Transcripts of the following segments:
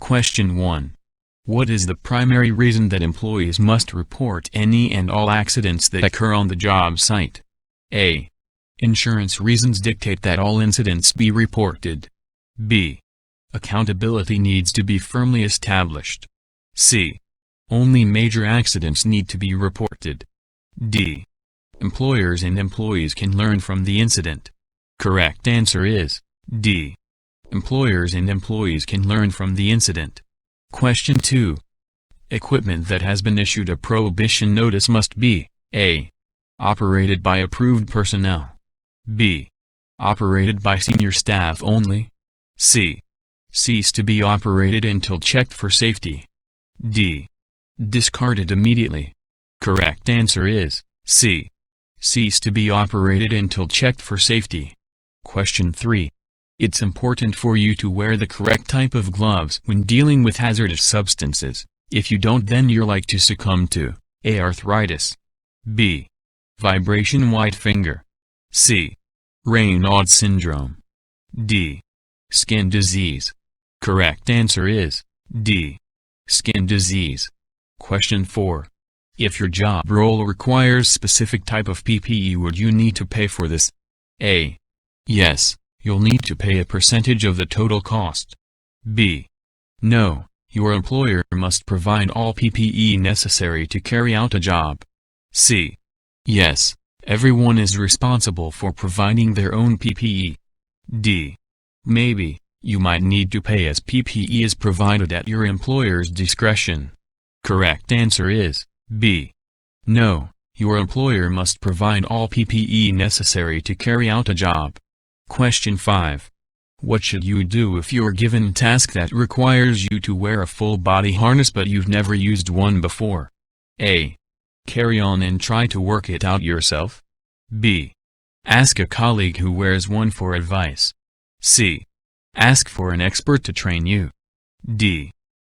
Question 1. What is the primary reason that employees must report any and all accidents that occur on the job site? A. Insurance reasons dictate that all incidents be reported. B. Accountability needs to be firmly established. C. Only major accidents need to be reported. D. Employers and employees can learn from the incident. Correct answer is D. Employers and employees can learn from the incident. Question 2. Equipment that has been issued a prohibition notice must be A. Operated by approved personnel. B. Operated by senior staff only. C. Cease to be operated until checked for safety. D. Discarded immediately. Correct answer is C. Cease to be operated until checked for safety. Question 3. It's important for you to wear the correct type of gloves when dealing with hazardous substances. If you don't, then you're like to succumb to A. Arthritis. B. Vibration white finger. C. Raynaud syndrome. D. Skin disease. Correct answer is D. Skin disease. Question 4. If your job role requires specific type of PPE, would you need to pay for this? A. Yes, you'll need to pay a percentage of the total cost. B. No, your employer must provide all PPE necessary to carry out a job. C. Yes, everyone is responsible for providing their own PPE. D. Maybe, you might need to pay as PPE is provided at your employer's discretion. Correct answer is B. No, your employer must provide all PPE necessary to carry out a job. Question 5. What should you do if you're given a task that requires you to wear a full body harness but you've never used one before? A. Carry on and try to work it out yourself. B. Ask a colleague who wears one for advice. C. Ask for an expert to train you. D.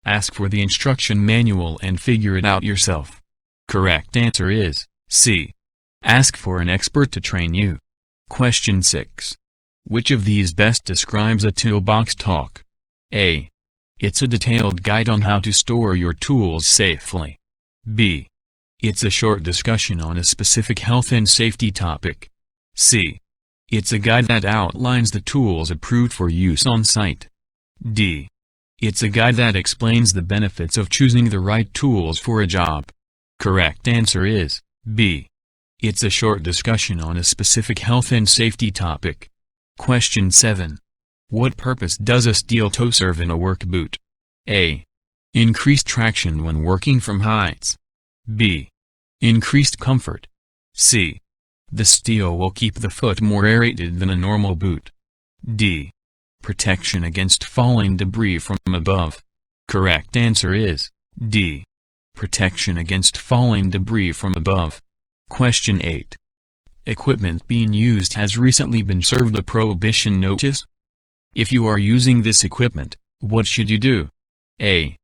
Ask for the instruction manual and figure it out yourself. Correct answer is C. Ask for an expert to train you. Question 6. Which of these best describes a toolbox talk? A. It's a detailed guide on how to store your tools safely. B. It's a short discussion on a specific health and safety topic. C. It's a guide that outlines the tools approved for use on site. D. It's a guide that explains the benefits of choosing the right tools for a job. Correct answer is B. It's a short discussion on a specific health and safety topic. Question 7. What purpose does a steel toe serve in a work boot? A. Increased traction when working from heights. B. Increased comfort. C. The steel will keep the foot more aerated than a normal boot. D. Protection against falling debris from above. Correct answer is D. Protection against falling debris from above. Question 8. Equipment being used has recently been served a prohibition notice? If you are using this equipment, what should you do? A.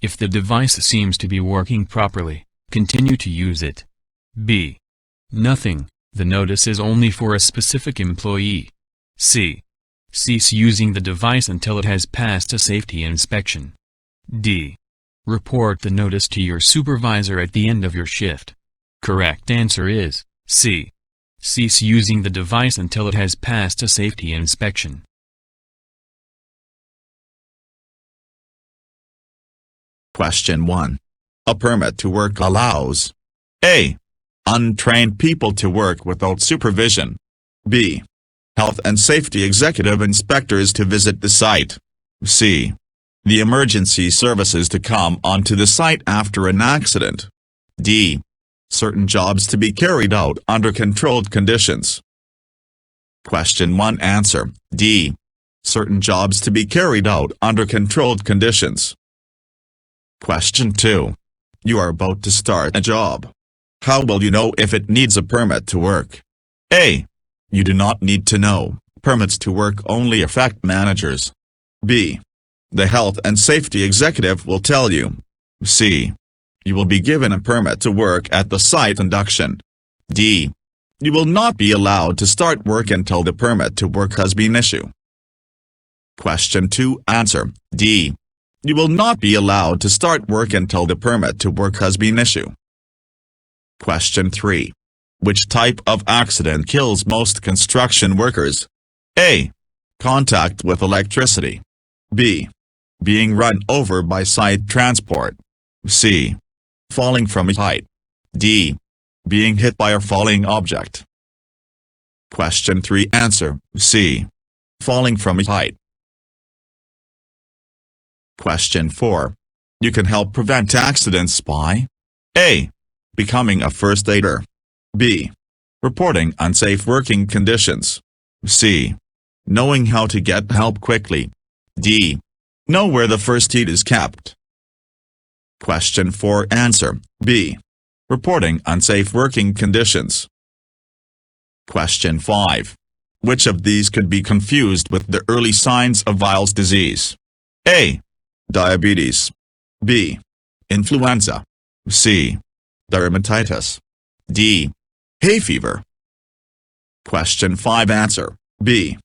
If the device seems to be working properly, continue to use it. B. Nothing, the notice is only for a specific employee. C. Cease using the device until it has passed a safety inspection. D. Report the notice to your supervisor at the end of your shift. Correct answer is C. Cease using the device until it has passed a safety inspection. Question 1. A permit to work allows A. Untrained people to work without supervision. B. Health and safety executive inspectors to visit the site. C. The emergency services to come onto the site after an accident. D. Certain jobs to be carried out under controlled conditions. Question 1 Answer, D. Certain jobs to be carried out under controlled conditions. Question 2. You are about to start a job. How will you know if it needs a permit to work? A. You do not need to know, permits to work only affect managers. B. The health and safety executive will tell you. C. You will be given a permit to work at the site induction. D. You will not be allowed to start work until the permit to work has been issued. Question 2 Answer, D. You will not be allowed to start work until the permit to work has been issued. Question 3. Which type of accident kills most construction workers? A. Contact with electricity. B. Being run over by site transport. C. Falling from a height. D. Being hit by a falling object. Question 3. Answer: C. Falling from a height. Question 4. You can help prevent accidents by A. Becoming a first aider. B. Reporting unsafe working conditions. C. Knowing how to get help quickly. D. Know where the first aid is kept. Question 4. Answer: B. Reporting unsafe working conditions. Question 5. Which of these could be confused with the early signs of Weil's disease? A. Diabetes. B. Influenza. C. Dermatitis. D. Hay fever. Question 5. Answer: B.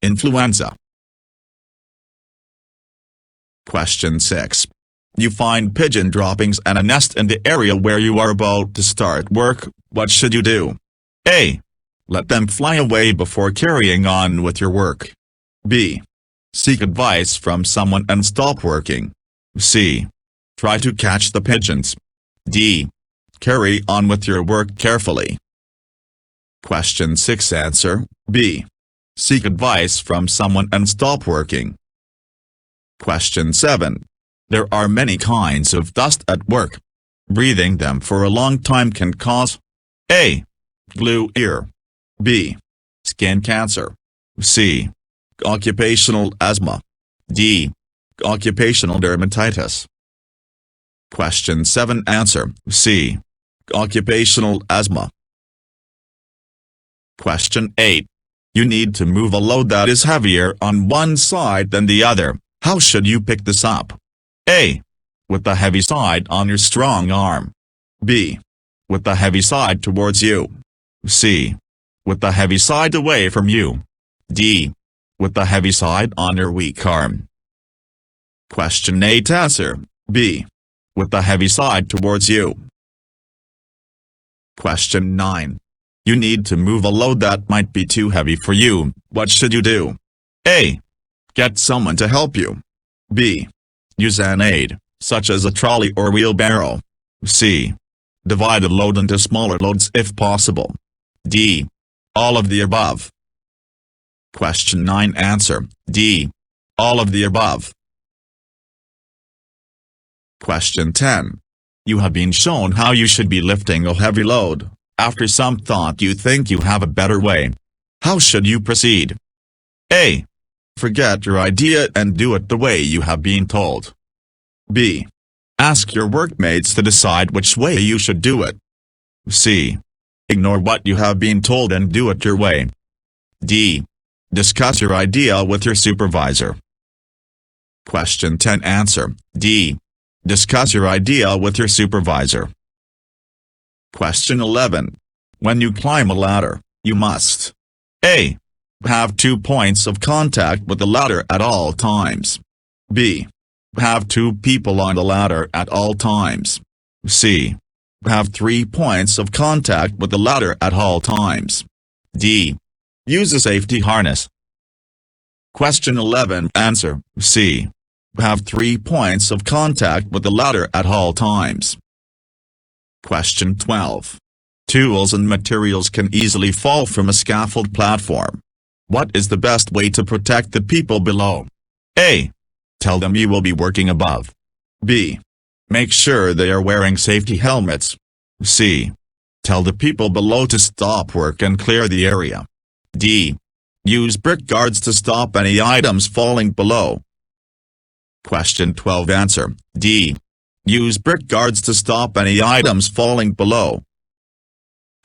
Influenza. Question 6. You find pigeon droppings and a nest in the area where you are about to start work. What should you do? A. Let them fly away before carrying on with your work. B. Seek advice from someone and stop working. C. Try to catch the pigeons. D. Carry on with your work carefully. Question 6. Answer: B. Seek advice from someone and stop working. Question 7. There are many kinds of dust at work. Breathing them for a long time can cause A. Glue ear. B. Skin cancer. C. Occupational asthma. D. Occupational dermatitis. Question 7. Answer: C. Occupational asthma. Question 8. You need to move a load that is heavier on one side than the other. How should you pick this up? A. With the heavy side on your strong arm. B. With the heavy side towards you. C. With the heavy side away from you. D. With the heavy side on your weak arm. Question 8. Answer: B. With the heavy side towards you. Question 9. You need to move a load that might be too heavy for you. What should you do? A. Get someone to help you. B. Use an aid, such as a trolley or wheelbarrow. C. Divide the load into smaller loads if possible. D. All of the above. Question 9. Answer: D. All of the above. Question 10. You have been shown how you should be lifting a heavy load. After some thought you think you have a better way. How should you proceed? A. Forget your idea and do it the way you have been told. B. Ask your workmates to decide which way you should do it. C. Ignore what you have been told and do it your way. D. Discuss your idea with your supervisor. Question 10. Answer: D. Discuss your idea with your supervisor. Question 11. When you climb a ladder, you must A. Have 2 points of contact with the ladder at all times. B. Have 2 people on the ladder at all times. C. Have 3 points of contact with the ladder at all times. D. Use a safety harness. Question 11. Answer: C. Have 3 points of contact with the ladder at all times. Question 12. Tools and materials can easily fall from a scaffold platform. What is the best way to protect the people below? A. Tell them you will be working above. B. Make sure they are wearing safety helmets. C. Tell the people below to stop work and clear the area. D. Use brick guards to stop any items falling below. Question 12. Answer: D. Use brick guards to stop any items falling below.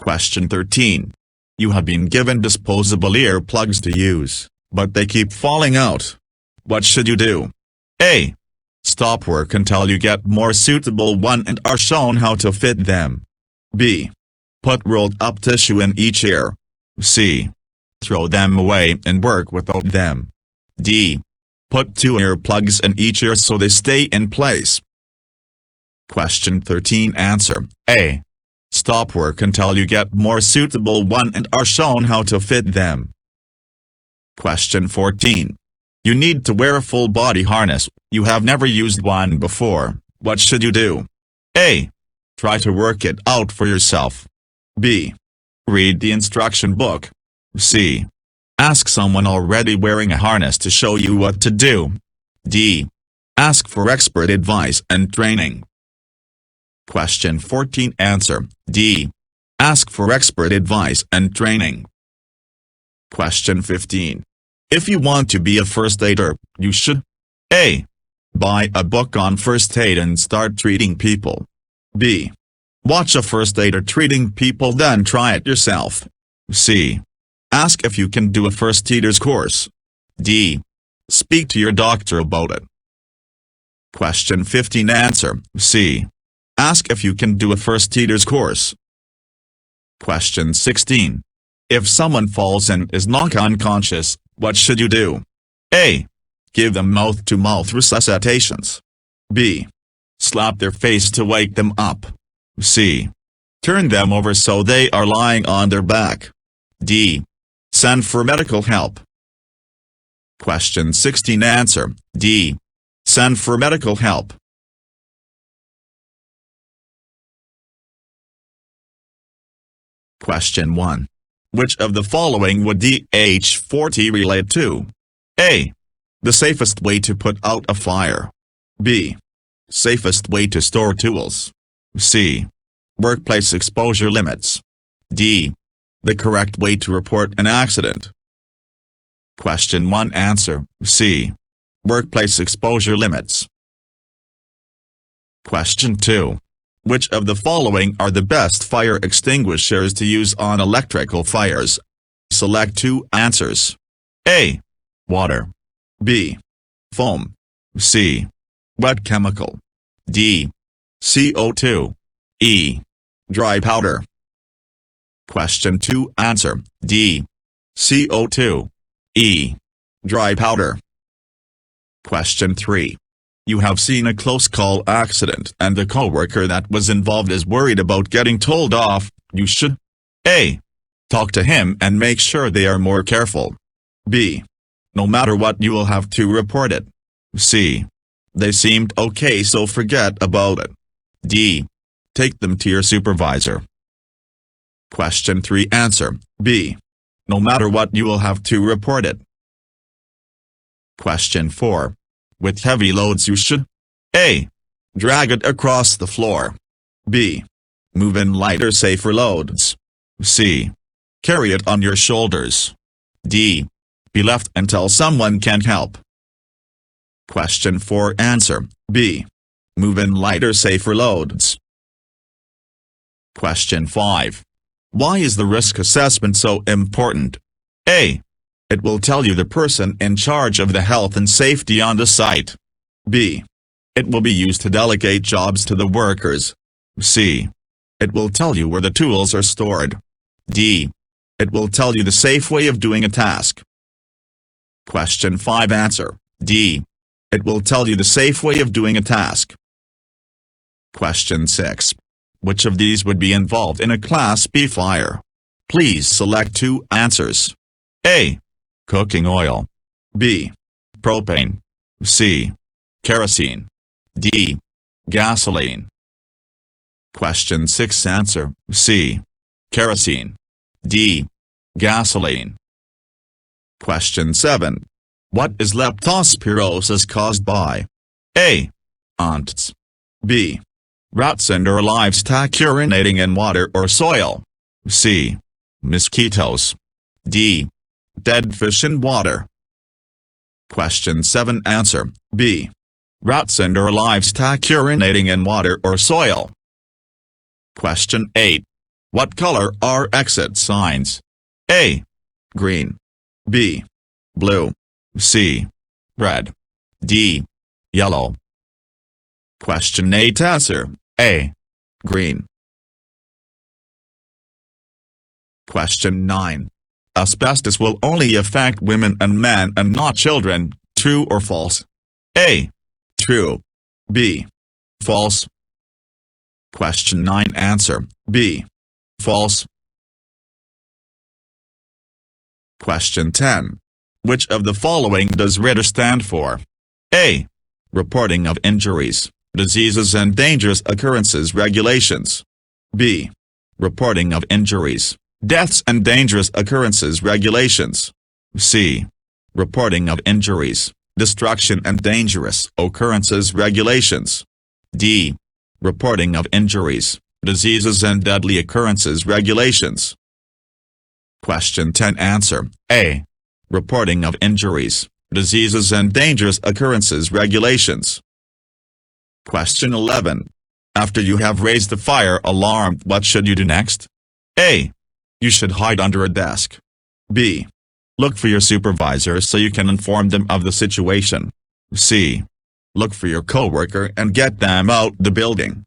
Question 13. You have been given disposable earplugs to use, but they keep falling out. What should you do? A. Stop work until you get more suitable one and are shown how to fit them. B. Put rolled up tissue in each ear. C. Throw them away and work without them. D. Put 2 earplugs in each ear so they stay in place. Question 13. Answer: A. Stop work until you get more suitable one and are shown how to fit them. Question 14. You need to wear a full body harness. You have never used one before. What should you do? A. Try to work it out for yourself. B. Read the instruction book. C. Ask someone already wearing a harness to show you what to do. D. Ask for expert advice and training. Question 14. Answer: D. Ask for expert advice and training. Question 15. If you want to be a first aider, you should: A. Buy a book on first aid and start treating people. B. Watch a first aider treating people, then try it yourself. C. Ask if you can do a first aider's course. D. Speak to your doctor about it. Question 15. Answer: C. Ask if you can do a first aider's course. Question 16. If someone falls and is knocked unconscious, what should you do? A. Give them mouth-to-mouth resuscitations. B. Slap their face to wake them up. C. Turn them over so they are lying on their back. D. Send for medical help. Question 16. Answer: D. Send for medical help. Question 1. Which of the following would DH40 relate to? A. The safest way to put out a fire. B. Safest way to store tools. C. Workplace exposure limits. D. The correct way to report an accident. Question 1. Answer: C. Workplace exposure limits. Question 2. Which of the following are the best fire extinguishers to use on electrical fires? Select 2 answers. A. Water. B. Foam. C. Wet chemical. D. CO2. E. Dry powder. Question 2. Answer: D. CO2. E. Dry powder. Question 3. You have seen a close call accident and the coworker that was involved is worried about getting told off. You should: A. Talk to him and make sure they are more careful. B. No matter what, you will have to report it. C. They seemed okay, so forget about it. D. Take them to your supervisor. Question 3. Answer: B. No matter what, you will have to report it. Question 4. With heavy loads, you should: A. Drag it across the floor. B. Move in lighter, safer loads. C. Carry it on your shoulders. D. Be left until someone can help. Question 4. Answer: B. Move in lighter, safer loads. Question 5. Why is the risk assessment so important? A. It will tell you the person in charge of the health and safety on the site. B. It will be used to delegate jobs to the workers. C. It will tell you where the tools are stored. D. It will tell you the safe way of doing a task. Question 5. Answer: D. It will tell you the safe way of doing a task. Question 6. Which of these would be involved in a Class B fire? Please select 2 answers. A. Cooking oil. B. Propane. C. Kerosene. D. Gasoline. Question 6. Answer: C. Kerosene. D. Gasoline. Question 7. What is leptospirosis caused by? A. Ants. B. Rats and/or livestock urinating in water or soil. C. Mosquitoes. D. Dead fish in water. Question 7. Answer: B. Rats and/or livestock urinating in water or soil. Question 8. What color are exit signs? A. Green. B. Blue. C. Red. D. Yellow. Question 8. Answer: A. Green. Question 9. Asbestos will only affect women and men and not children. True or false? A. True. B. False. Question 9. Answer B. False. Question 10. Which of the following does RIDDER stand for? A. Reporting of Injuries, Diseases and Dangerous Occurrences Regulations. B. Reporting of Injuries, Deaths and Dangerous Occurrences Regulations. C. Reporting of Injuries, Destruction and Dangerous Occurrences Regulations. D. Reporting of Injuries, Diseases and Deadly Occurrences Regulations. Question 10. Answer A. Reporting of Injuries, Diseases and Dangerous Occurrences Regulations. Question 11. After you have raised the fire alarm, what should you do next? A. You should hide under a desk. B. Look for your supervisor so you can inform them of the situation. C. Look for your coworker and get them out the building.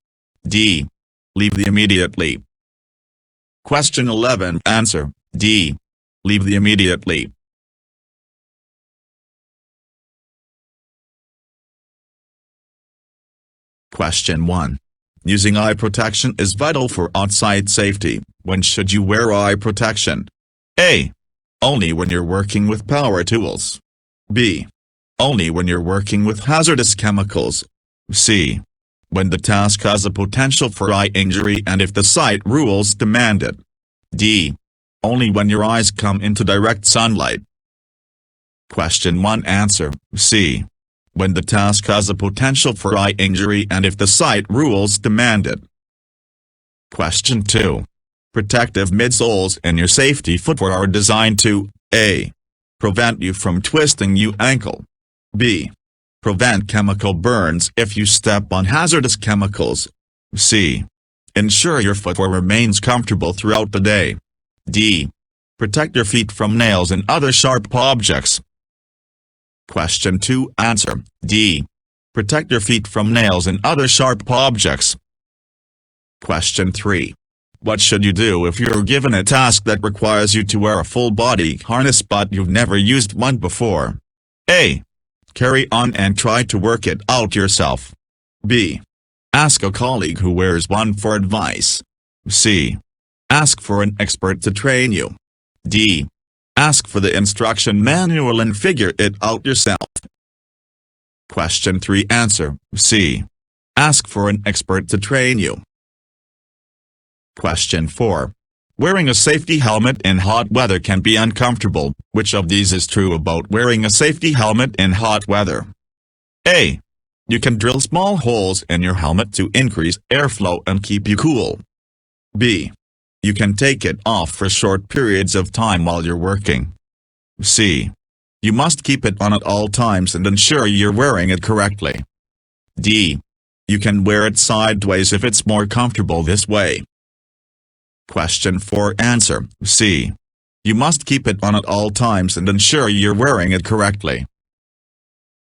D. Leave immediately. Question 11. Answer D. Leave immediately. Question 1. Using eye protection is vital for on-site safety. When should you wear eye protection? A. Only when you're working with power tools. B. Only when you're working with hazardous chemicals. C. When the task has a potential for eye injury and if the site rules demand it. D. Only when your eyes come into direct sunlight. Question 1. Answer C. When the task has a potential for eye injury and if the site rules demand it. Question 2. Protective midsoles in your safety footwear are designed to A. Prevent you from twisting your ankle. B. Prevent chemical burns if you step on hazardous chemicals. C. Ensure your footwear remains comfortable throughout the day. D. Protect your feet from nails and other sharp objects. Question 2. Answer D. Protect your feet from nails and other sharp objects. Question 3. What should you do if you're given a task that requires you to wear a full-body harness but you've never used one before? A. Carry on and try to work it out yourself. B. Ask a colleague who wears one for advice. C. Ask for an expert to train you. D. Ask for the instruction manual and figure it out yourself. Question 3. Answer C. Ask for an expert to train you. Question 4. Wearing a safety helmet in hot weather can be uncomfortable. Which of these is true about wearing a safety helmet in hot weather? A. You can drill small holes in your helmet to increase airflow and keep you cool. B. You can take it off for short periods of time while you're working. C. You must keep it on at all times and ensure you're wearing it correctly. D. You can wear it sideways if it's more comfortable this way. Question 4. Answer C. You must keep it on at all times and ensure you're wearing it correctly.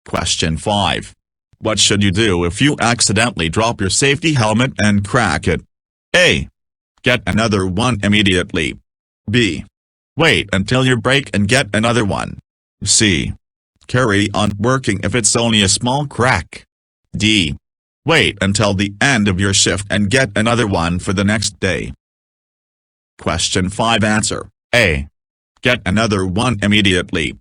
Question 5. What should you do if you accidentally drop your safety helmet and crack it? A. Get another one immediately. B. Wait until you break and get another one. C. Carry on working if it's only a small crack. D. Wait until the end of your shift and get another one for the next day. Question 5. Answer A. Get another one immediately.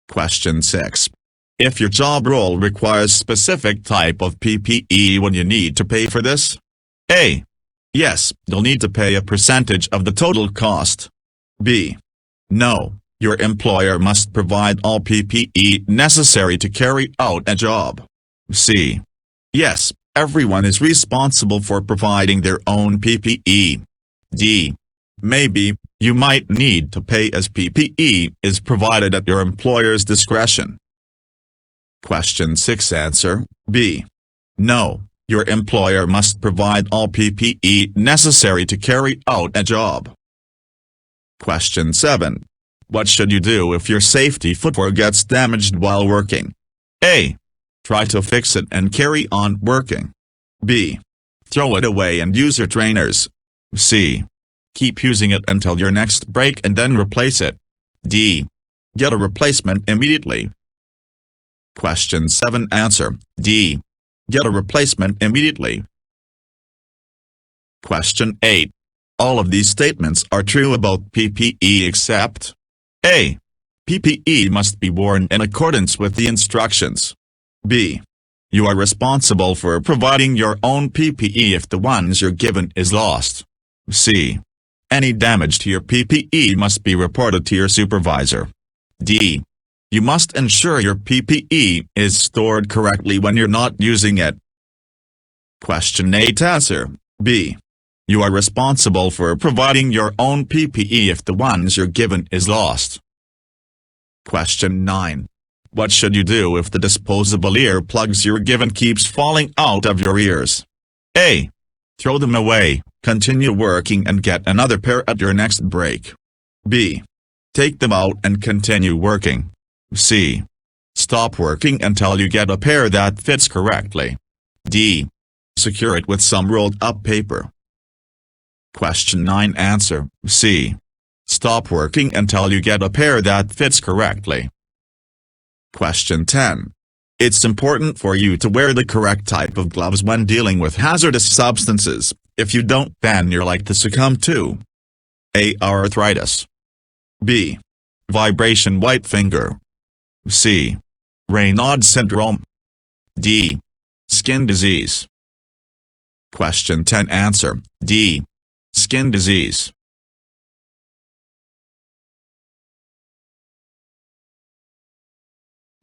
Question 6. If your job role requires specific type of PPE, will you need to pay for this? A. Yes, you'll need to pay a percentage of the total cost. B. No, your employer must provide all PPE necessary to carry out a job. C. Yes, everyone is responsible for providing their own PPE. D. Maybe, you might need to pay as PPE is provided at your employer's discretion. Question 6. Answer B. No, your employer must provide all PPE necessary to carry out a job. Question 7. What should you do if your safety footwear gets damaged while working? A. Try to fix it and carry on working. B. Throw it away and use your trainers. C. Keep using it until your next break and then replace it. D. Get a replacement immediately. Question 7. Answer D. Get a replacement immediately. Question 8. All of these statements are true about PPE except A. PPE must be worn in accordance with the instructions. B. You are responsible for providing your own PPE if the ones you're given is lost. C. Any damage to your PPE must be reported to your supervisor. D. You must ensure your PPE is stored correctly when you're not using it. Question 8. Answer B. You are responsible for providing your own PPE if the ones you're given is lost. Question 9. What should you do if the disposable earplugs you're given keeps falling out of your ears? A. Throw them away, continue working and get another pair at your next break. B. Take them out and continue working. C. Stop working until you get a pair that fits correctly. D. Secure it with some rolled-up paper. Question 9. Answer C. Stop working until you get a pair that fits correctly. Question 10. It's important for you to wear the correct type of gloves when dealing with hazardous substances. If you don't, then you're likely to succumb to A. Arthritis. B. Vibration white finger. C. Raynaud syndrome. D. Skin disease. Question 10. Answer D. Skin disease.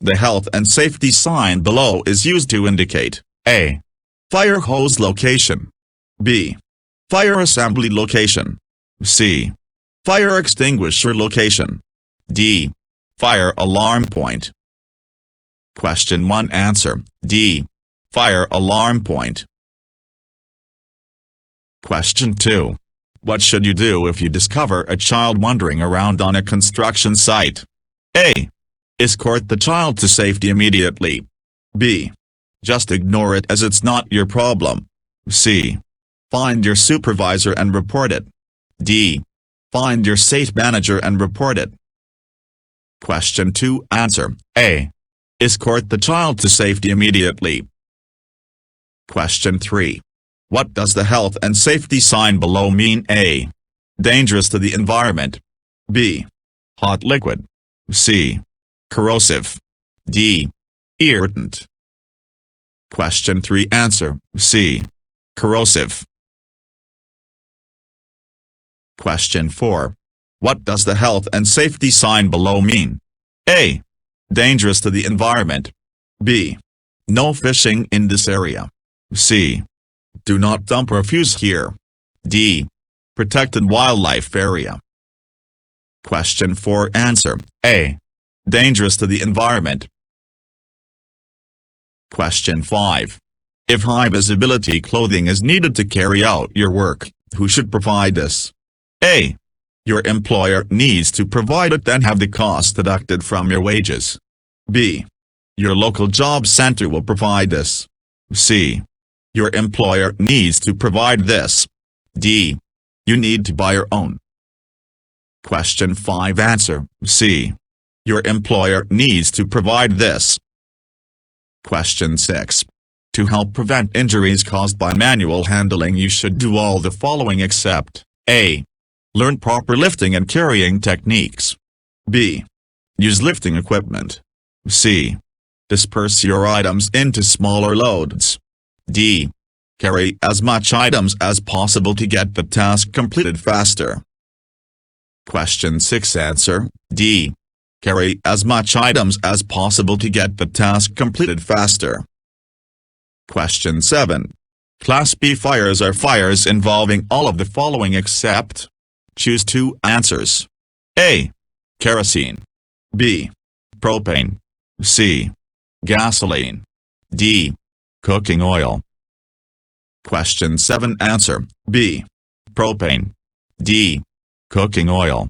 The health and safety sign below is used to indicate A. Fire hose location. B. Fire assembly location. C. Fire extinguisher location. D. Fire alarm point. Question 1. Answer D. Fire alarm point. Question 2. What should you do if you discover a child wandering around on a construction site? A. Escort the child to safety immediately. B. Just ignore it as it's not your problem. C. Find your supervisor and report it. D. Find your site manager and report it. Question 2. Answer A. Escort the child to safety immediately. Question 3. What does the health and safety sign below mean? A. Dangerous to the environment. B. Hot liquid. C. Corrosive. D. Irritant. Question 3. Answer C. Corrosive. Question 4. What does the health and safety sign below mean? A. Dangerous to the environment. B. No fishing in this area. C. Do not dump refuse here. D. Protected wildlife area. Question 4. Answer A. Dangerous to the environment. Question 5. If high visibility clothing is needed to carry out your work, who should provide this? A. Your employer needs to provide it, then have the cost deducted from your wages. B. Your local job center will provide this. C. Your employer needs to provide this. D. You need to buy your own. Question 5. Answer C. Your employer needs to provide this. Question 6. To help prevent injuries caused by manual handling, you should do all the following except A. Learn proper lifting and carrying techniques. B. Use lifting equipment. C. Disperse your items into smaller loads. D. Carry as much items as possible to get the task completed faster. Question 6. Answer D. Carry as much items as possible to get the task completed faster. Question 7. Class B fires are fires involving all of the following except. Choose 2 answers. A. Kerosene. B. Propane. C. Gasoline. D. Cooking oil. Question 7. Answer B. Propane. D. Cooking oil.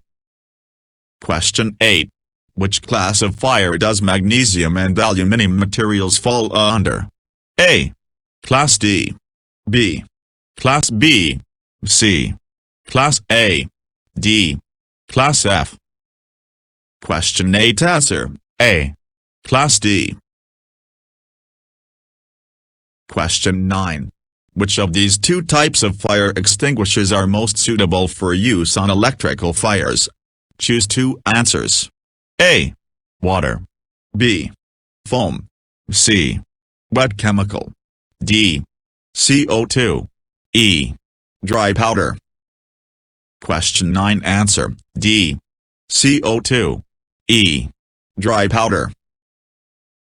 Question 8. Which class of fire does magnesium and aluminum materials fall under? A. Class D. B. Class B. C. Class A. D. Class F. Question 8 answer, A. Class D. Question 9. Which of these two types of fire extinguishers are most suitable for use on electrical fires? Choose two answers. A. Water. B. Foam. C. Wet chemical. D. CO2. E. Dry powder. Question 9 answer, D. CO2. E. Dry powder.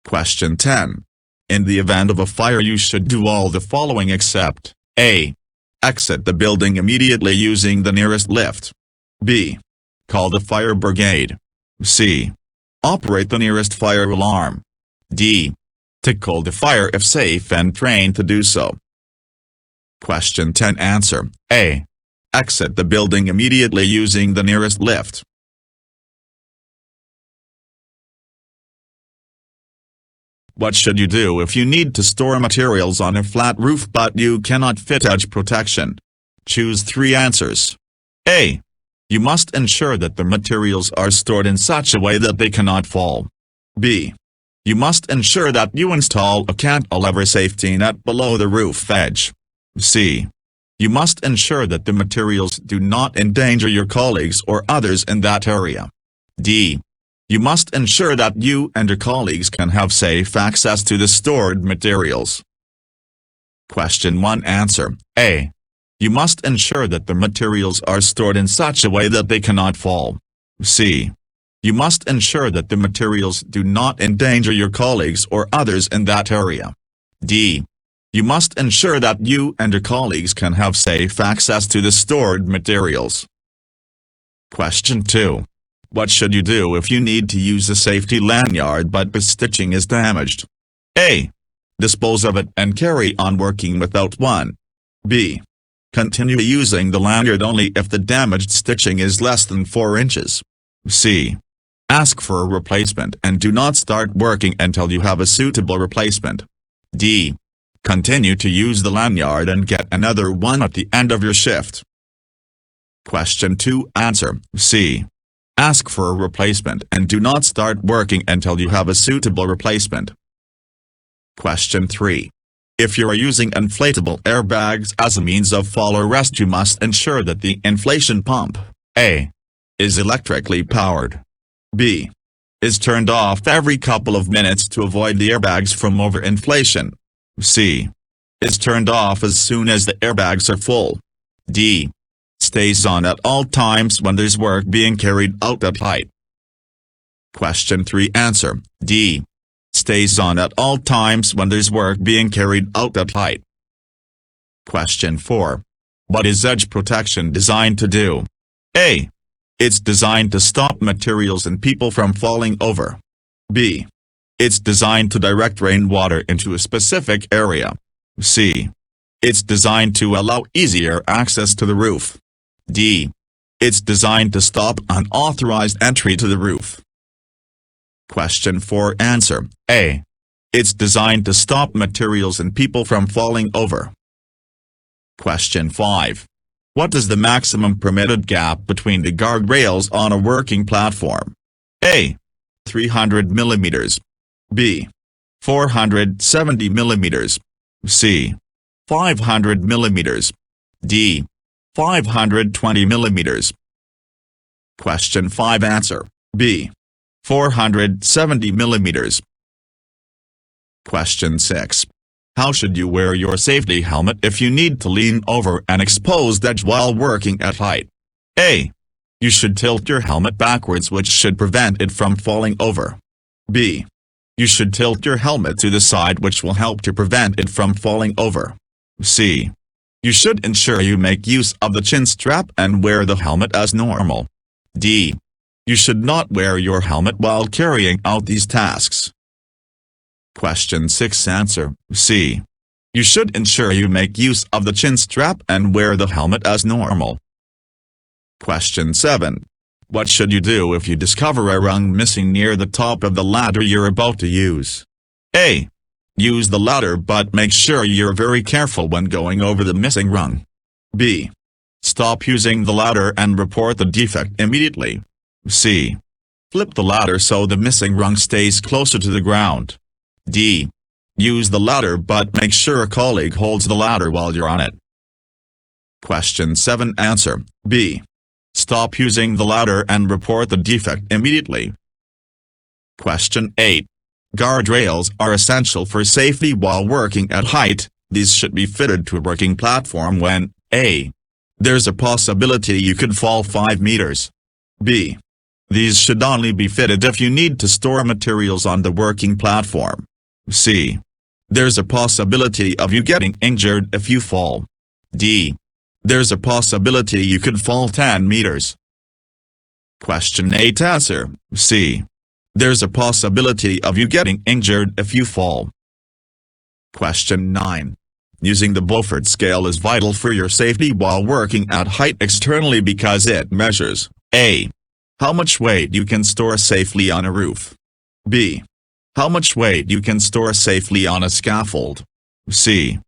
Question 10. In the event of a fire you should do all the following except A. Exit the building immediately using the nearest lift. B. Call the fire brigade. C. Operate the nearest fire alarm. D. To call the fire if safe and trained to do so. Question 10 answer, A. Exit the building immediately using the nearest lift. What should you do if you need to store materials on a flat roof but you cannot fit edge protection? Choose three answers. A. You must ensure that the materials are stored in such a way that they cannot fall. B. You must ensure that you install a cantilever safety net below the roof edge. C. You must ensure that the materials do not endanger your colleagues or others in that area. D. You must ensure that you and your colleagues can have safe access to the stored materials. Question 1 answer, A. You must ensure that the materials are stored in such a way that they cannot fall. C. You must ensure that the materials do not endanger your colleagues or others in that area. D. You must ensure that you and your colleagues can have safe access to the stored materials. Question 2. What should you do if you need to use a safety lanyard but the stitching is damaged? A. Dispose of it and carry on working without one. B. Continue using the lanyard only if the damaged stitching is less than 4 inches. C. Ask for a replacement and do not start working until you have a suitable replacement. D. Continue to use the lanyard and get another one at the end of your shift. Question 2 answer, C. Ask for a replacement and do not start working until you have a suitable replacement. Question 3. If you are using inflatable airbags as a means of fall arrest, you must ensure that the inflation pump, A. is electrically powered. B. is turned off every couple of minutes to avoid the airbags from overinflation. C. is turned off as soon as the airbags are full. D. stays on at all times when there's work being carried out at height. Question 3 answer, D. stays on at all times when there's work being carried out at height. Question 4. What is edge protection designed to do? A. It's designed to stop materials and people from falling over. B. It's designed to direct rainwater into a specific area. C. It's designed to allow easier access to the roof. D. It's designed to stop unauthorized entry to the roof. Question 4 answer, A. It's designed to stop materials and people from falling over. Question 5. What is the maximum permitted gap between the guardrails on a working platform? A. 300 mm. B. 470 mm. C. 500 mm. D. 520 mm. Question 5 answer, B. 470 mm. Question 6. How should you wear your safety helmet if you need to lean over an exposed edge while working at height? A. You should tilt your helmet backwards, which should prevent it from falling over. B. You should tilt your helmet to the side, which will help to prevent it from falling over. C. You should ensure you make use of the chin strap and wear the helmet as normal. D. You should not wear your helmet while carrying out these tasks. Question 6 answer, C. You should ensure you make use of the chin strap and wear the helmet as normal. Question 7. What should you do if you discover a rung missing near the top of the ladder you're about to use? A. Use the ladder, but make sure you're very careful when going over the missing rung. B. Stop using the ladder and report the defect immediately. C. Flip the ladder so the missing rung stays closer to the ground. D. Use the ladder but make sure a colleague holds the ladder while you're on it. Question 7. Answer B. Stop using the ladder and report the defect immediately. Question 8. Guardrails are essential for safety while working at height. These should be fitted to a working platform when A. There's a possibility you could fall 5 meters. B. These should only be fitted if you need to store materials on the working platform. C. There's a possibility of you getting injured if you fall. D. There's a possibility you could fall 10 meters. Question 8. Answer C. There's a possibility of you getting injured if you fall. Question 9. Using the Beaufort scale is vital for your safety while working at height externally because it measures A. How much weight you can store safely on a roof. B. How much weight you can store safely on a scaffold. C.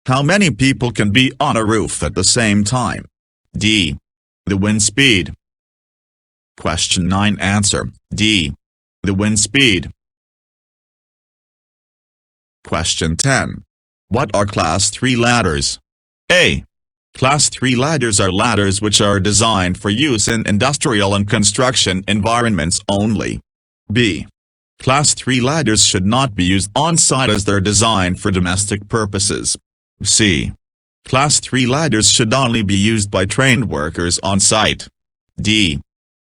How many people can be on a roof at the same time. D. The wind speed. Question 9. Answer D. The wind speed. Question 10. What are Class 3 ladders? A. Class 3 ladders are ladders which are designed for use in industrial and construction environments only. B. Class 3 ladders should not be used on-site as they're designed for domestic purposes. C. Class 3 ladders should only be used by trained workers on-site. D.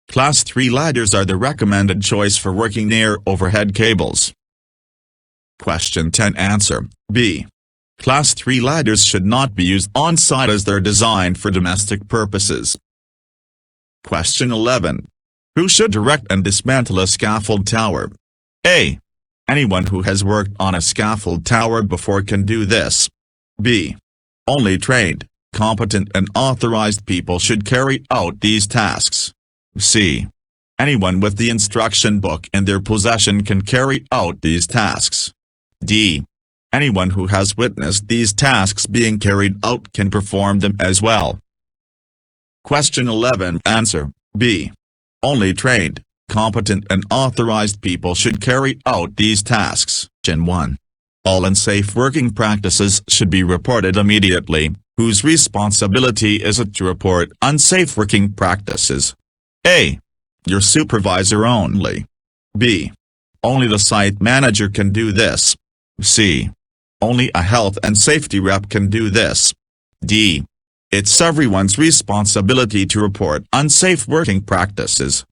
Class 3 ladders are the recommended choice for working near overhead cables. Question 10. Answer B. Class 3 ladders should not be used on-site as they're designed for domestic purposes. Question 11. Who should direct and dismantle a scaffold tower? A. Anyone who has worked on a scaffold tower before can do this. B. Only trained, competent and authorized people should carry out these tasks. C. Anyone with the instruction book in their possession can carry out these tasks. D. Anyone who has witnessed these tasks being carried out can perform them as well. Question 11. Answer B. Only trained, competent and authorized people should carry out these tasks. Question 1. All unsafe working practices should be reported immediately. Whose responsibility is it to report unsafe working practices? A. Your supervisor only. B. Only the site manager can do this. C. Only a health and safety rep can do this. D. It's everyone's responsibility to report unsafe working practices.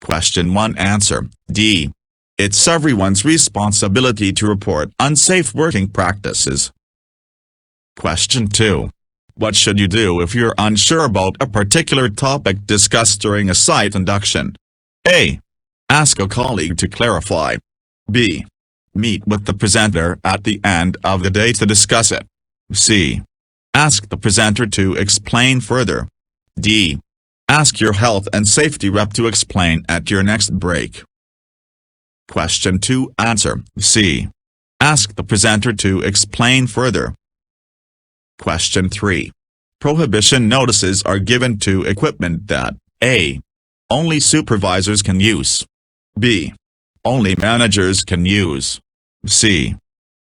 Question 1. Answer D. It's everyone's responsibility to report unsafe working practices. Question 2. What should you do if you're unsure about a particular topic discussed during a site induction? A. Ask a colleague to clarify. B. Meet with the presenter at the end of the day to discuss it. C. Ask the presenter to explain further. D. Ask your health and safety rep to explain at your next break. Question 2. Answer C. Ask the presenter to explain further. Question 3. Prohibition notices are given to equipment that A. Only supervisors can use. B. Only managers can use. C.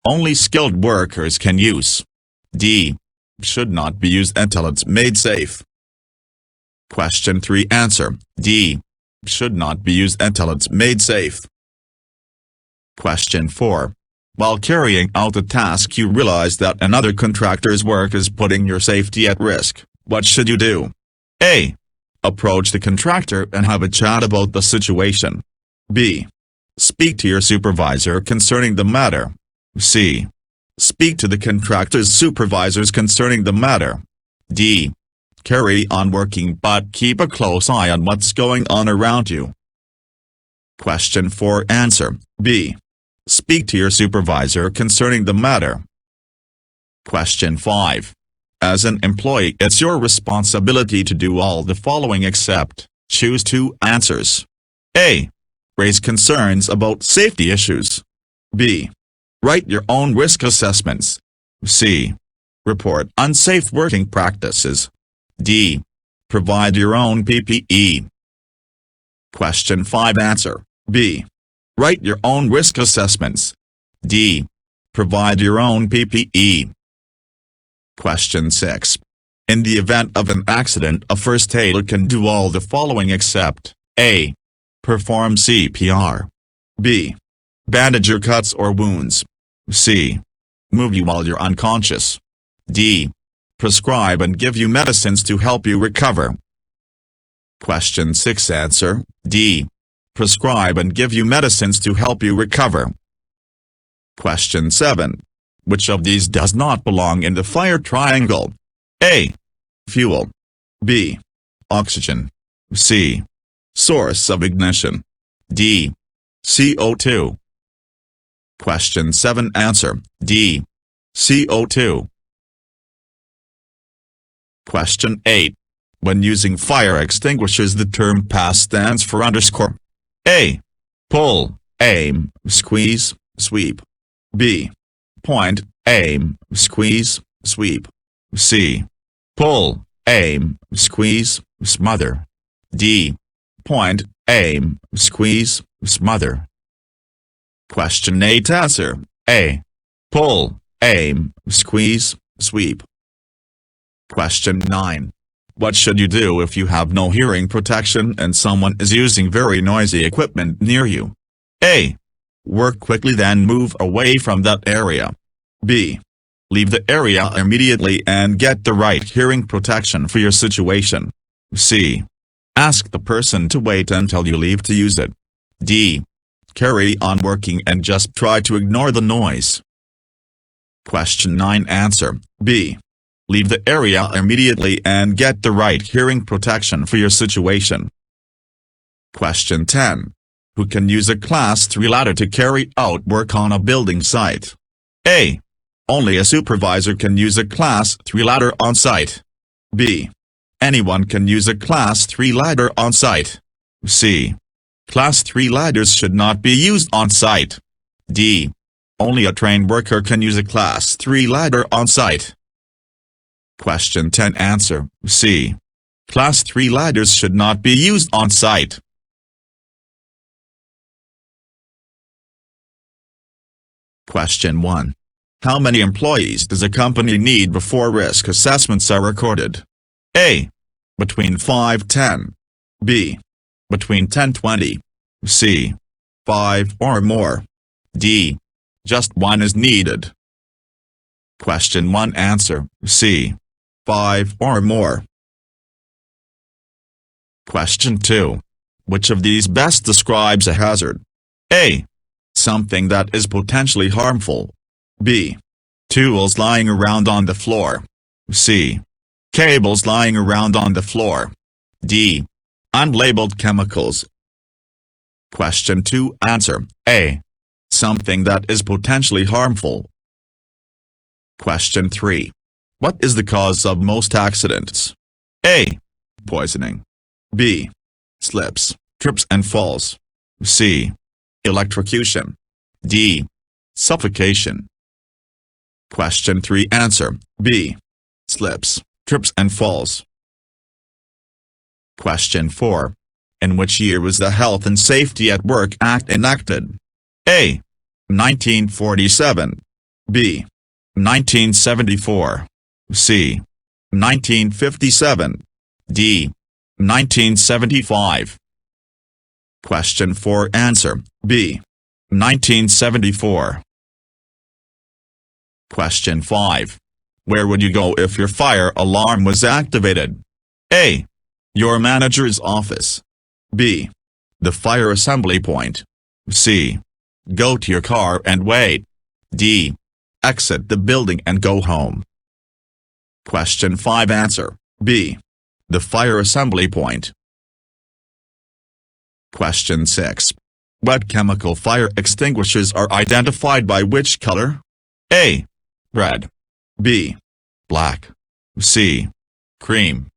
Only skilled workers can use. D. Should not be used until it's made safe. Question 3. Answer D. Should not be used until it's made safe. Question 4. While carrying out the task you realize that another contractor's work is putting your safety at risk. What should you do? A. Approach the contractor and have a chat about the situation. B. Speak to your supervisor concerning the matter. C. Speak to the contractor's supervisors concerning the matter. D. Carry on working but keep a close eye on what's going on around you. Question 4. Answer B. Speak to your supervisor concerning the matter. Question 5. As an employee, it's your responsibility to do all the following except choose 2 answers. A. Raise concerns about safety issues. B. Write your own risk assessments. C. Report unsafe working practices. D. Provide your own PPE. Question 5 answer, B. Write your own risk assessments. D. Provide your own PPE. Question 6. In the event of an accident, a first aider can do all the following except A. Perform CPR. B. Bandage your cuts or wounds. C. Move you while you're unconscious. D. Prescribe and give you medicines to help you recover. Question 6 answer, D. Prescribe and give you medicines to help you recover. Question 7. Which of these does not belong in the fire triangle? A. Fuel. B. Oxygen. C. Source of ignition. D. CO2. Question 7 answer, D. CO2. Question 8. When using fire extinguishers, the term pass stands for underscore. A. Pull, aim, squeeze, sweep. B. Point, aim, squeeze, sweep. C. Pull, aim, squeeze, smother. D. Point, aim, squeeze, smother. Question 8 answer, A. Pull, aim, squeeze, sweep. Question 9. What should you do if you have no hearing protection and someone is using very noisy equipment near you? A. Work quickly, then move away from that area. B. Leave the area immediately and get the right hearing protection for your situation. C. Ask the person to wait until you leave to use it. D. Carry on working and just try to ignore the noise. Question 9 answer, B. Leave the area immediately and get the right hearing protection for your situation. Question 10. Who can use a Class 3 ladder to carry out work on a building site? A. Only a supervisor can use a Class 3 ladder on site. B. Anyone can use a Class 3 ladder on site. C. Class 3 ladders should not be used on site. D. Only a trained worker can use a Class 3 ladder on site. Question 10 answer, C. Class 3 ladders should not be used on site. Question 1. How many employees does a company need before risk assessments are recorded? A. Between 5-10. B. Between 10-20. C. 5 or more. D. Just one is needed. Question 1 answer, C. 5 or more. Question 2. Which of these best describes a hazard? A. Something that is potentially harmful. B. Tools lying around on the floor. C. Cables lying around on the floor. D. Unlabeled chemicals. Question 2 answer, A. Something that is potentially harmful. Question 3. What is the cause of most accidents? A. Poisoning. B. Slips, trips and falls. C. Electrocution. D. Suffocation. Question 3 answer, B. Slips, trips and falls. Question 4. In which year was the Health and Safety at Work Act enacted? A. 1947. B. 1974. C. 1957. D. 1975. Question 4 answer, B. 1974. Question 5. Where would you go if your fire alarm was activated? A. Your manager's office. B. The fire assembly point. C. Go to your car and wait. D. Exit the building and go home. Question 5 answer, B. The fire assembly point. Question 6. What chemical fire extinguishers are identified by which color? A. Red. B. Black. C. Cream.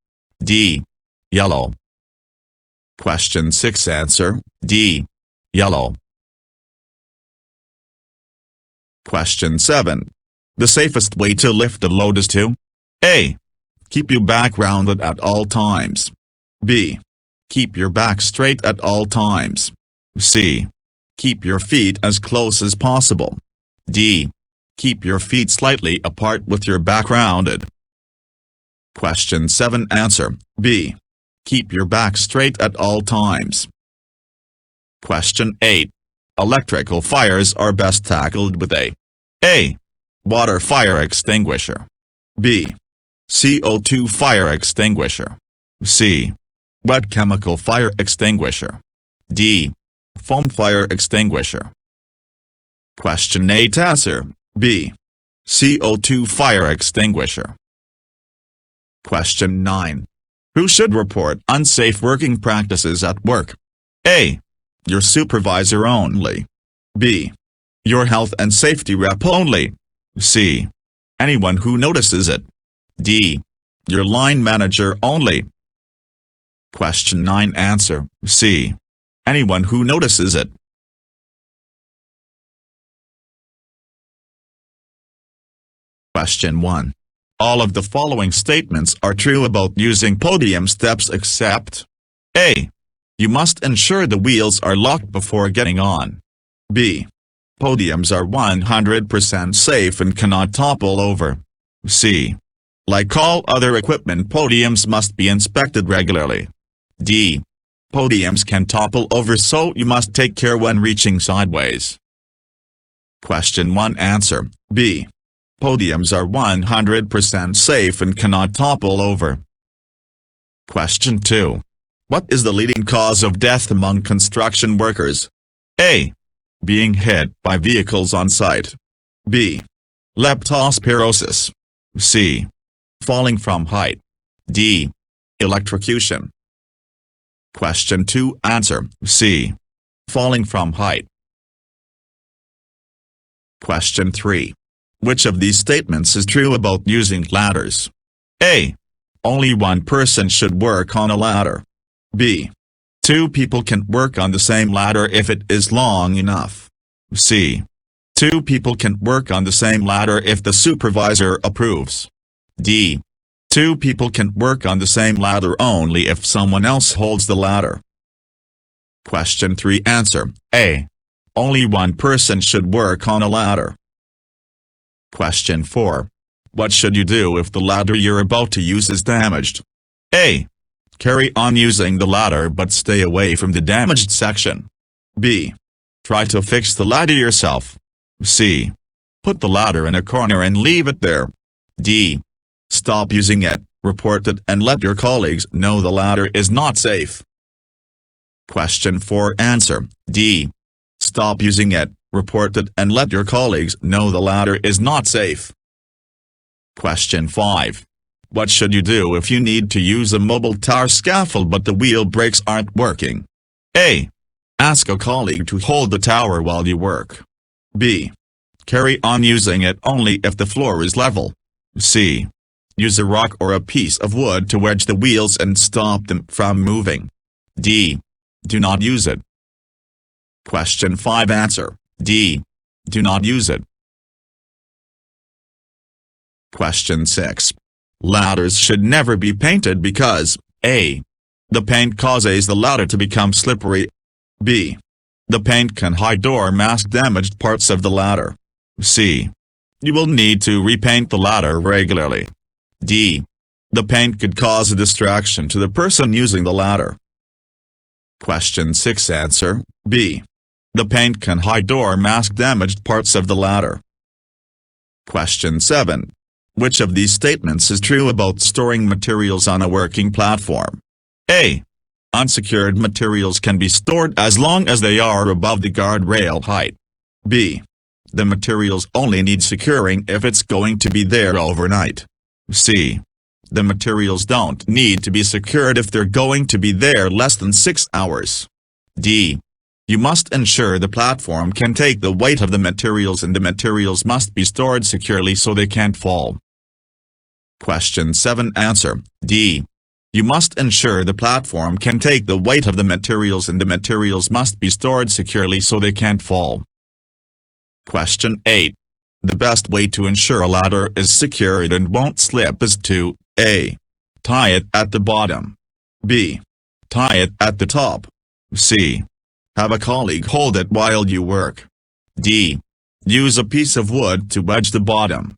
D. Yellow. Question 6 answer, D. Yellow. Question 7. The safest way to lift a load is to A. Keep you back grounded at all times. B. Keep your back straight at all times. C. Keep your feet as close as possible. D. Keep your feet slightly apart with your back rounded. Question 7. Answer B. Keep your back straight at all times. Question 8. Electrical fires are best tackled with A. Water fire extinguisher. B. CO2 fire extinguisher. C. Wet chemical fire extinguisher. D. Foam fire extinguisher. Question 8. Answer B. CO2 fire extinguisher. Question 9. Who should report unsafe working practices at work? A. Your supervisor only. B. Your health and safety rep only. C. Anyone who notices it. D. Your line manager only. Question 9. Answer C. Anyone who notices it. Question 1. All of the following statements are true about using podium steps except A. You must ensure the wheels are locked before getting on. B. Podiums are 100% safe and cannot topple over. C. Like all other equipment, podiums must be inspected regularly. D. Podiums can topple over, so you must take care when reaching sideways. Question 1. Answer B. Podiums are 100% safe and cannot topple over. Question 2. What is the leading cause of death among construction workers? A. Being hit by vehicles on site. B. Leptospirosis. C. Falling from height. D. Electrocution. Question 2. Answer C. Falling from height. Question 3. Which of these statements is true about using ladders? A. Only one person should work on a ladder. B. Two people can work on the same ladder if it is long enough. C. Two people can work on the same ladder if the supervisor approves. D. Two people can work on the same ladder only if someone else holds the ladder. Question 3. Answer A. Only one person should work on a ladder. Question 4. What should you do if the ladder you're about to use is damaged? A. Carry on using the ladder but stay away from the damaged section. B. Try to fix the ladder yourself. C. Put the ladder in a corner and leave it there. D. Stop using it, report it, and let your colleagues know the ladder is not safe. Question 4. Answer D. Stop using it, report it, and let your colleagues know the ladder is not safe. Question 5. What should you do if you need to use a mobile tower scaffold but the wheel brakes aren't working? A. Ask a colleague to hold the tower while you work. B. Carry on using it only if the floor is level. C. Use a rock or a piece of wood to wedge the wheels and stop them from moving. D. Do not use it. Question 5. Answer D. Do not use it. Question 6. Ladders should never be painted because A. The paint causes the ladder to become slippery. B. The paint can hide or mask damaged parts of the ladder. C. You will need to repaint the ladder regularly. D. The paint could cause a distraction to the person using the ladder. Question 6. Answer B. The paint can hide or mask damaged parts of the ladder. Question 7. Which of these statements is true about storing materials on a working platform? A. Unsecured materials can be stored as long as they are above the guardrail height. B. The materials only need securing if it's going to be there overnight. C. The materials don't need to be secured if they're going to be there less than 6 hours. D. You must ensure the platform can take the weight of the materials and the materials must be stored securely so they can't fall. Question 7. Answer D. You must ensure the platform can take the weight of the materials and the materials must be stored securely so they can't fall. Question 8. The best way to ensure a ladder is secured and won't slip is to A. Tie it at the bottom. B. Tie it at the top. C. Have a colleague hold it while you work. D. Use a piece of wood to wedge the bottom.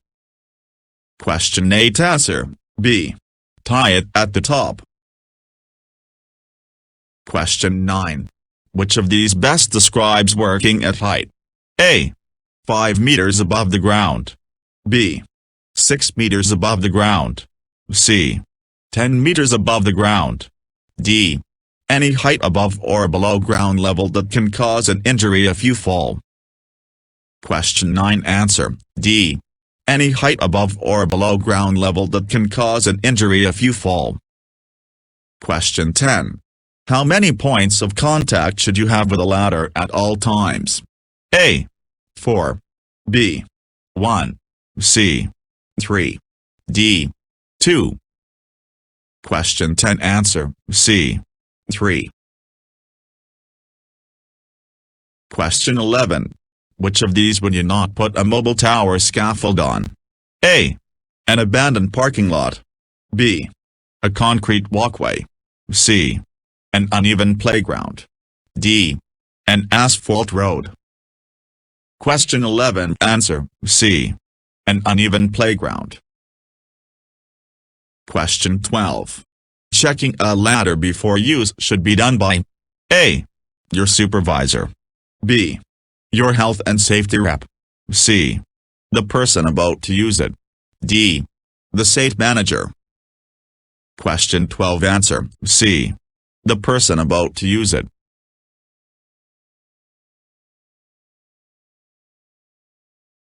Question 8 answer, B. Tie it at the top. Question 9. Which of these best describes working at height? A. 5 meters above the ground. B. 6 meters above the ground. C. 10 meters above the ground. D. Any height above or below ground level that can cause an injury if you fall. Question 9 answer, D. Any height above or below ground level that can cause an injury if you fall. Question 10. How many points of contact should you have with a ladder at all times? A. 4. B. 1. C. 3. D. 2. Question 10 answer, C. 3. Question 11. Which of these would you not put a mobile tower scaffold on? A. An abandoned parking lot. B. A concrete walkway. C. An uneven playground. D. An asphalt road. Question 11 answer, C. An uneven playground. Question 12. Checking a ladder before use should be done by A. Your supervisor. B. Your health and safety rep. C. The person about to use it. D. The site manager. Question 12 answer, C. The person about to use it.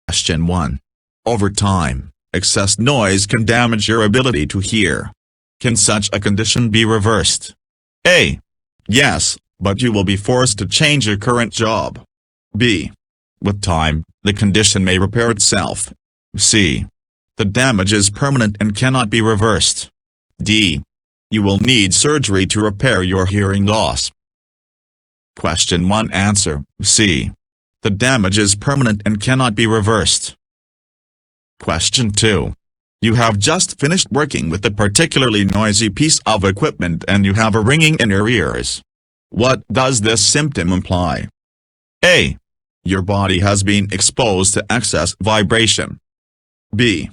Question 1. Over time, excess noise can damage your ability to hear. Can such a condition be reversed? A. Yes, but you will be forced to change your current job. B. With time, the condition may repair itself. C. The damage is permanent and cannot be reversed. D. You will need surgery to repair your hearing loss. Question 1 answer, C. The damage is permanent and cannot be reversed. Question 2. You have just finished working with a particularly noisy piece of equipment and you have a ringing in your ears. What does this symptom imply? A. Your body has been exposed to excess vibration. B.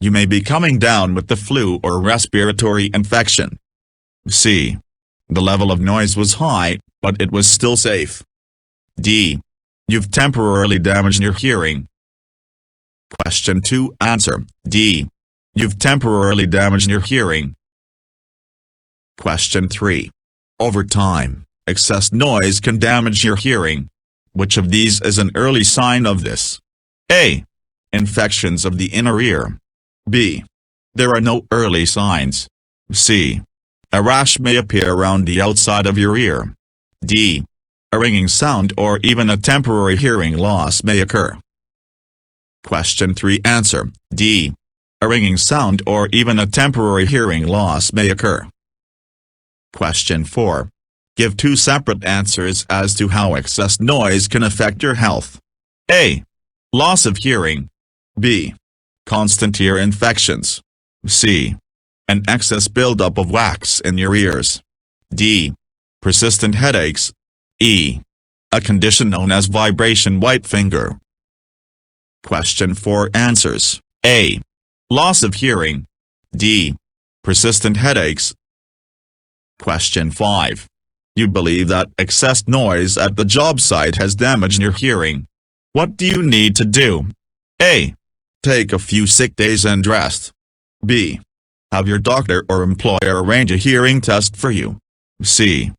You may be coming down with the flu or respiratory infection. C. The level of noise was high, but it was still safe. D. You've temporarily damaged your hearing. Question 2 answer, D. You've temporarily damaged your hearing. Question 3. Over time, excess noise can damage your hearing. Which of these is an early sign of this? A. Infections of the inner ear. B. There are no early signs. C. A rash may appear around the outside of your ear. D. A ringing sound or even a temporary hearing loss may occur. Question 3 answer, D. A ringing sound or even a temporary hearing loss may occur. Question 4. Give 2 separate answers as to how excess noise can affect your health. A. Loss of hearing. B. Constant ear infections. C. An excess buildup of wax in your ears. D. Persistent headaches. E. A condition known as vibration white finger. Question 4 answers, A. Loss of hearing. D. Persistent headaches. Question 5. You believe that excess noise at the job site has damaged your hearing. What do you need to do? A. Take a few sick days and rest. B. Have your doctor or employer arrange a hearing test for you. C.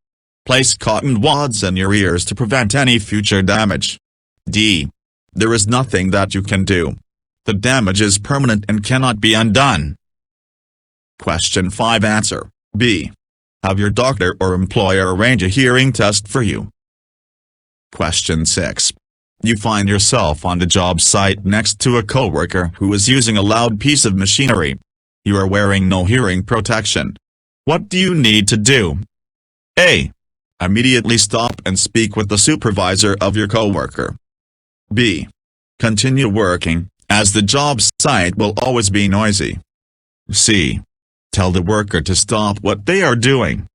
Place cotton wads in your ears to prevent any future damage. D. There is nothing that you can do. The damage is permanent and cannot be undone. Question 5 answer, B. Have your doctor or employer arrange a hearing test for you. Question 6. You find yourself on the job site next to a coworker who is using a loud piece of machinery. You are wearing no hearing protection. What do you need to do? A. Immediately stop and speak with the supervisor of your coworker. B. Continue working, as the job site will always be noisy. C. Tell the worker to stop what they are doing.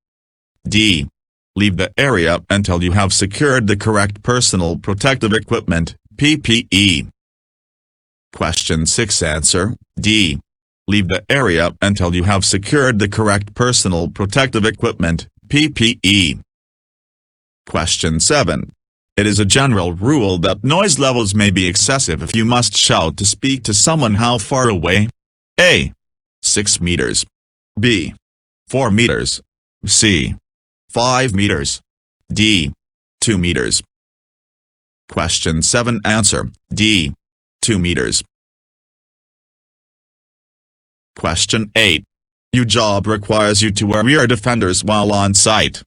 D. Leave the area until you have secured the correct personal protective equipment, PPE. Question 6. Answer, D. Leave the area until you have secured the correct personal protective equipment, PPE. Question 7. It is a general rule that noise levels may be excessive if you must shout to speak to someone. How far away? A. 6 meters. B. 4 meters. C. 5 meters. D. 2 meters. Question 7. Answer, D. 2 meters. Question 8. Your job requires you to wear rear defenders while on site.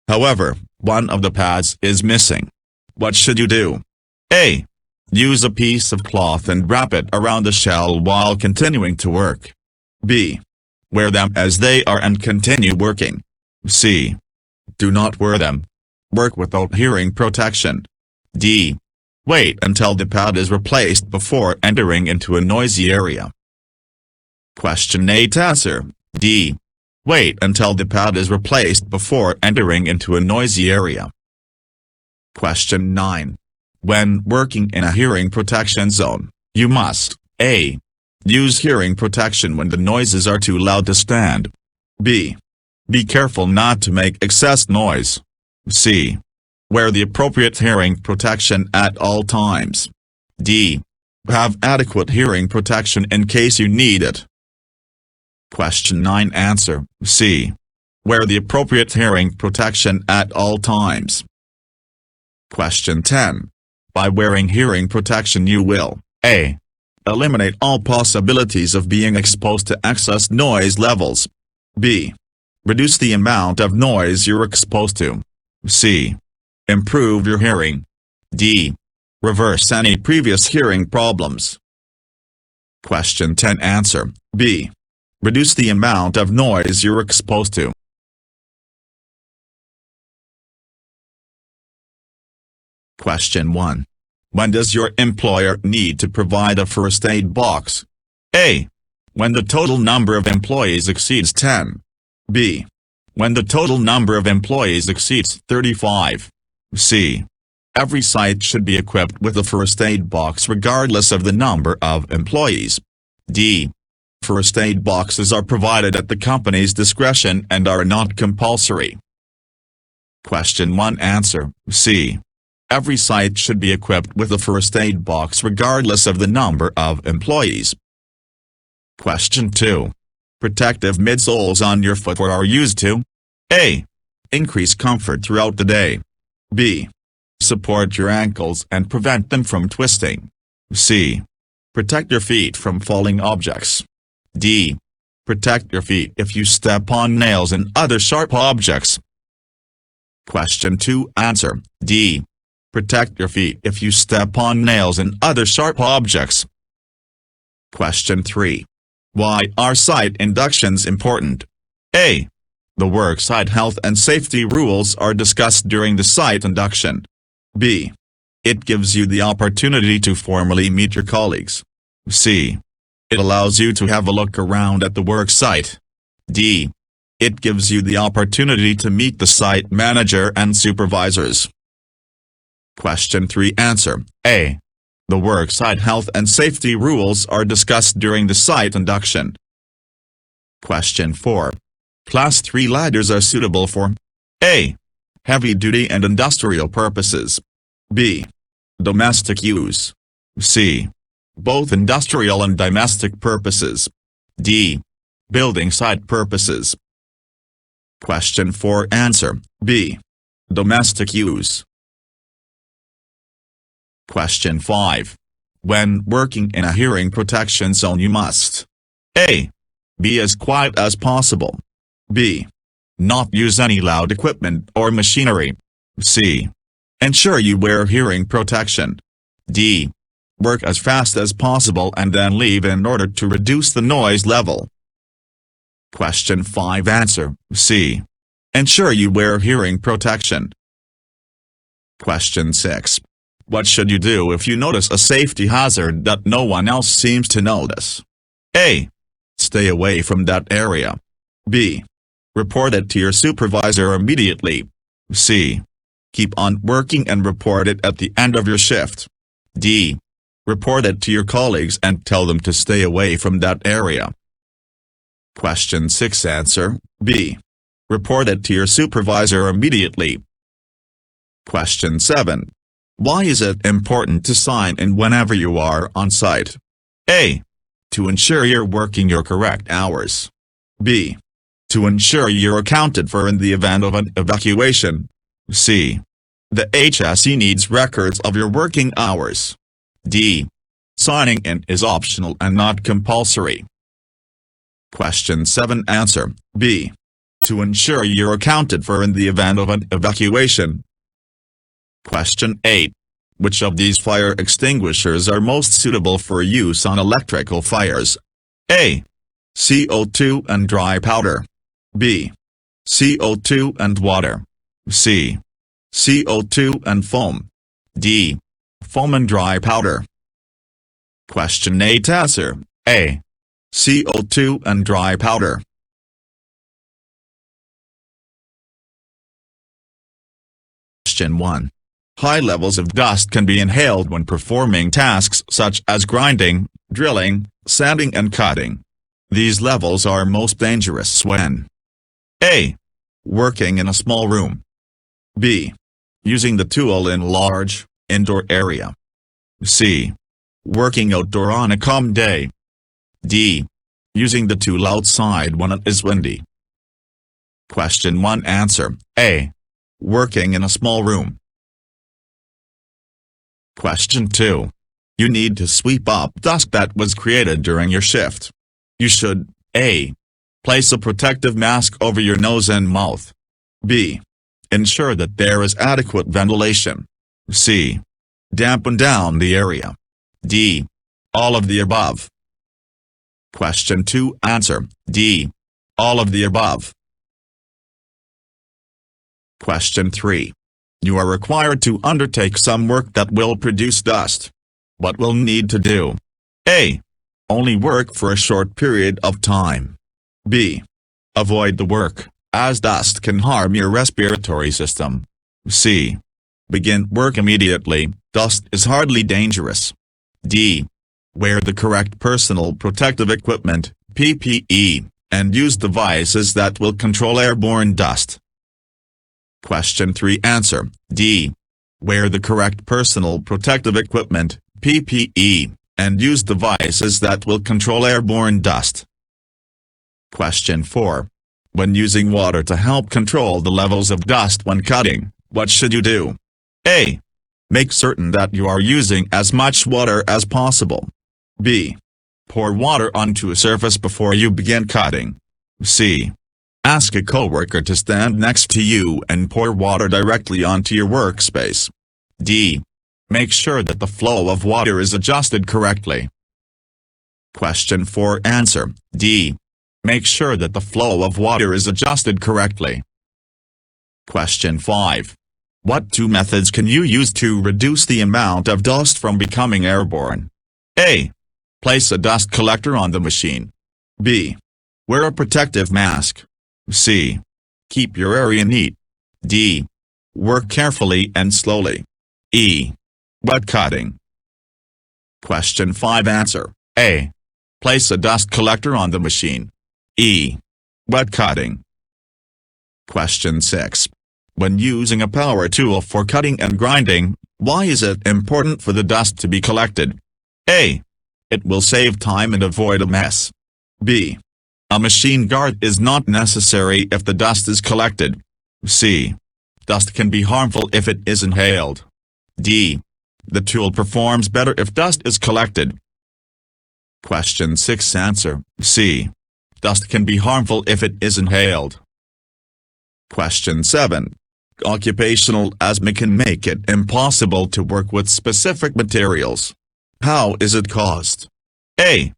However, one of the pads is missing. What should you do? A. Use a piece of cloth and wrap it around the shell while continuing to work. B. Wear them as they are and continue working. C. Do not wear them. Work without hearing protection. D. Wait until the pad is replaced before entering into a noisy area. Question 8. Answer, D. Wait until the pad is replaced before entering into a noisy area. Question 9. When working in a hearing protection zone, you must A. Use hearing protection when the noises are too loud to stand. B. Be careful not to make excess noise. C. Wear the appropriate hearing protection at all times. D. Have adequate hearing protection in case you need it. Question 9. Answer, C. Wear the appropriate hearing protection at all times. Question 10. By wearing hearing protection you will A. Eliminate all possibilities of being exposed to excess noise levels. B. Reduce the amount of noise you're exposed to. C. Improve your hearing. D. Reverse any previous hearing problems. Question 10. Answer, B. Reduce the amount of noise you're exposed to. Question 1. When does your employer need to provide a first aid box? A. When the total number of employees exceeds 10. B. When the total number of employees exceeds 35. C. Every site should be equipped with a first aid box regardless of the number of employees. D. First aid boxes are provided at the company's discretion and are not compulsory. Question 1. Answer, C. Every site should be equipped with a first aid box regardless of the number of employees. Question 2. Protective midsoles on your footwear are used to A. Increase comfort throughout the day. B. Support your ankles and prevent them from twisting. C. Protect your feet from falling objects. D. Protect your feet if you step on nails and other sharp objects. Question 2. Answer, D. Protect your feet if you step on nails and other sharp objects. Question 3. Why are site inductions important? A. The worksite health and safety rules are discussed during the site induction. B. It gives you the opportunity to formally meet your colleagues. C. It allows you to have a look around at the work site. D. It gives you the opportunity to meet the site manager and supervisors. Question 3. Answer, A. The worksite health and safety rules are discussed during the site induction. Question 4. Class 3 ladders are suitable for A. Heavy-duty and industrial purposes. B. Domestic use. C. Both industrial and domestic purposes. D. Building site purposes. Question 4. Answer, B. Domestic use. Question 5. When working in a hearing protection zone you must A. Be as quiet as possible. B. Not use any loud equipment or machinery. C. Ensure you wear hearing protection. D. Work as fast as possible and then leave in order to reduce the noise level. Question 5. Answer, C. Ensure you wear hearing protection. Question 6. What should you do if you notice a safety hazard that no one else seems to notice? A. Stay away from that area. B. Report it to your supervisor immediately. C. Keep on working and report it at the end of your shift. D. Report it to your colleagues and tell them to stay away from that area. Question 6. Answer B. Report it to your supervisor immediately. Question 7. Why is it important to sign in whenever you are on site? A. To ensure you're working your correct hours. B. To ensure you're accounted for in the event of an evacuation. C. The HSE needs records of your working hours. D. Signing in is optional and not compulsory. Question 7. Answer B. To ensure you're accounted for in the event of an evacuation. Question 8. Which of these fire extinguishers are most suitable for use on electrical fires? A. CO2 and dry powder. B. CO2 and water. C. CO2 and foam. D. Foam and dry powder. Question 8. Answer A. CO2 and dry powder. Question 1. High levels of dust can be inhaled when performing tasks such as grinding, drilling, sanding and cutting. These levels are most dangerous when A. Working in a small room. B. Using the tool in large, indoor area. C. Working outdoor on a calm day. D. Using the tool outside when it is windy. Question 1. Answer A. Working in a small room. Question 2. You need to sweep up dust that was created during your shift. You should A. Place a protective mask over your nose and mouth. B. Ensure that there is adequate ventilation. C. Dampen down the area. D. All of the above. Question 2. Answer D. All of the above. Question 3. You are required to undertake some work that will produce dust. What will need to do? A. Only work for a short period of time. B. Avoid the work, as dust can harm your respiratory system. C. Begin work immediately, dust is hardly dangerous. D. Wear the correct personal protective equipment, PPE, and use devices that will control airborne dust. Question 3. Answer D. Wear the correct personal protective equipment, PPE, and use devices that will control airborne dust. Question 4. When using water to help control the levels of dust when cutting, what should you do? A. Make certain that you are using as much water as possible. B. Pour water onto a surface before you begin cutting. C. Ask a coworker to stand next to you and pour water directly onto your workspace. D. Make sure that the flow of water is adjusted correctly. Question 4. Answer D. Make sure that the flow of water is adjusted correctly. Question 5. What 2 methods can you use to reduce the amount of dust from becoming airborne? A. Place a dust collector on the machine. B. Wear a protective mask. C. Keep your area neat. D. Work carefully and slowly. E. Wet cutting. Question 5. Answer A. Place a dust collector on the machine. E. Wet cutting. Question 6. When using a power tool for cutting and grinding, why is it important for the dust to be collected? A. It will save time and avoid a mess. B. A machine guard is not necessary if the dust is collected. C. Dust can be harmful if it is inhaled. D. The tool performs better if dust is collected. Question 6. Answer C. Dust can be harmful if it is inhaled. Question 7. Occupational asthma can make it impossible to work with specific materials. How is it caused? A.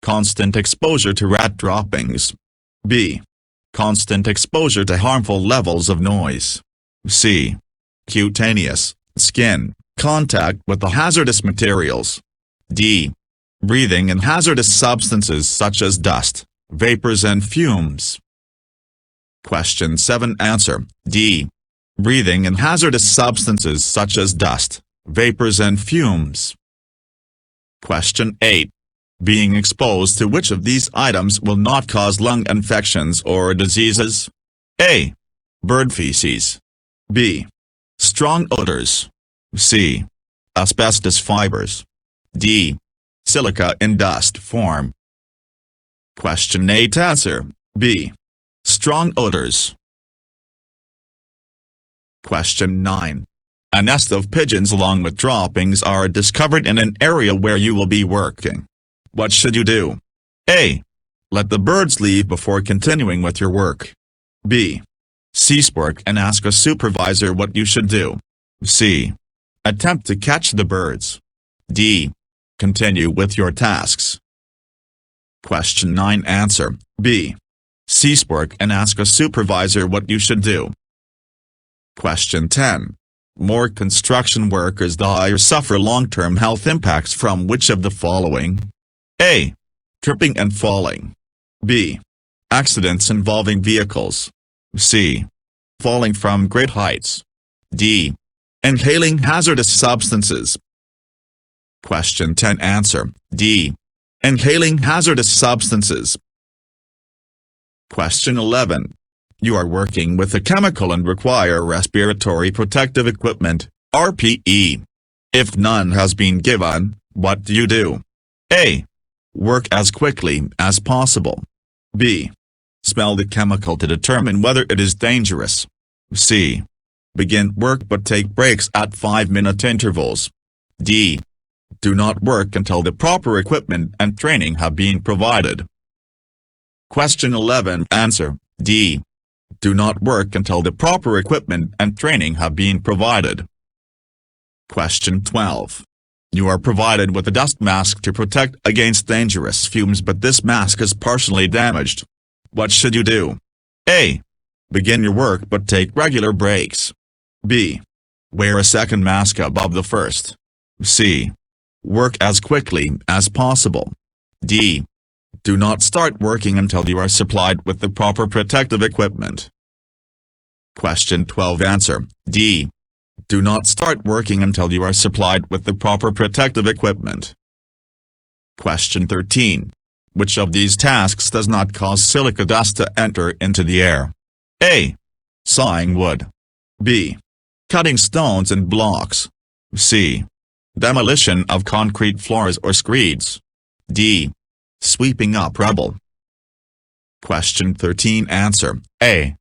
Constant exposure to rat droppings. B. Constant exposure to harmful levels of noise. C. Cutaneous, skin, contact with the hazardous materials. D. Breathing in hazardous substances such as dust, vapors and fumes. Question 7 Answer, D. Breathing in hazardous substances such as dust, vapors and fumes. Question 8. Being exposed to which of these items will not cause lung infections or diseases? A. Bird feces. B. Strong odors. C. Asbestos fibers. D. Silica in dust form. Question 8 Answer, B. Strong odors. Question 9. A nest of pigeons along with droppings are discovered in an area where you will be working. What should you do? A. Let the birds leave before continuing with your work. B. Cease work and ask a supervisor what you should do. C. Attempt to catch the birds. D. Continue with your tasks. Question 9 Answer, B. Cease work and ask a supervisor what you should do. Question 10. More construction workers die or suffer long-term health impacts from which of the following? A. Tripping and falling. B. Accidents involving vehicles. C. Falling from great heights. D. Inhaling hazardous substances. Question 10 Answer, D. Inhaling hazardous substances. Question 11. You are working with a chemical and require respiratory protective equipment, RPE. If none has been given, what do you do? A. Work as quickly as possible. B. Smell the chemical to determine whether it is dangerous. C. Begin work but take breaks at 5-minute intervals. D. Do not work until the proper equipment and training have been provided. Question 11 Answer, D. Do not work until the proper equipment and training have been provided. Question 12. You are provided with a dust mask to protect against dangerous fumes but this mask is partially damaged. What should you do? A. Begin your work but take regular breaks. B. Wear a second mask above the first. C. Work as quickly as possible. D. Do not start working until you are supplied with the proper protective equipment. Question 12 Answer, D. Do not start working until you are supplied with the proper protective equipment. Question 13. Which of these tasks does not cause silica dust to enter into the air? A. Sawing wood. B. Cutting stones and blocks. C. Demolition of concrete floors or screeds. D. Sweeping up rubble. Question 13 Answer, A.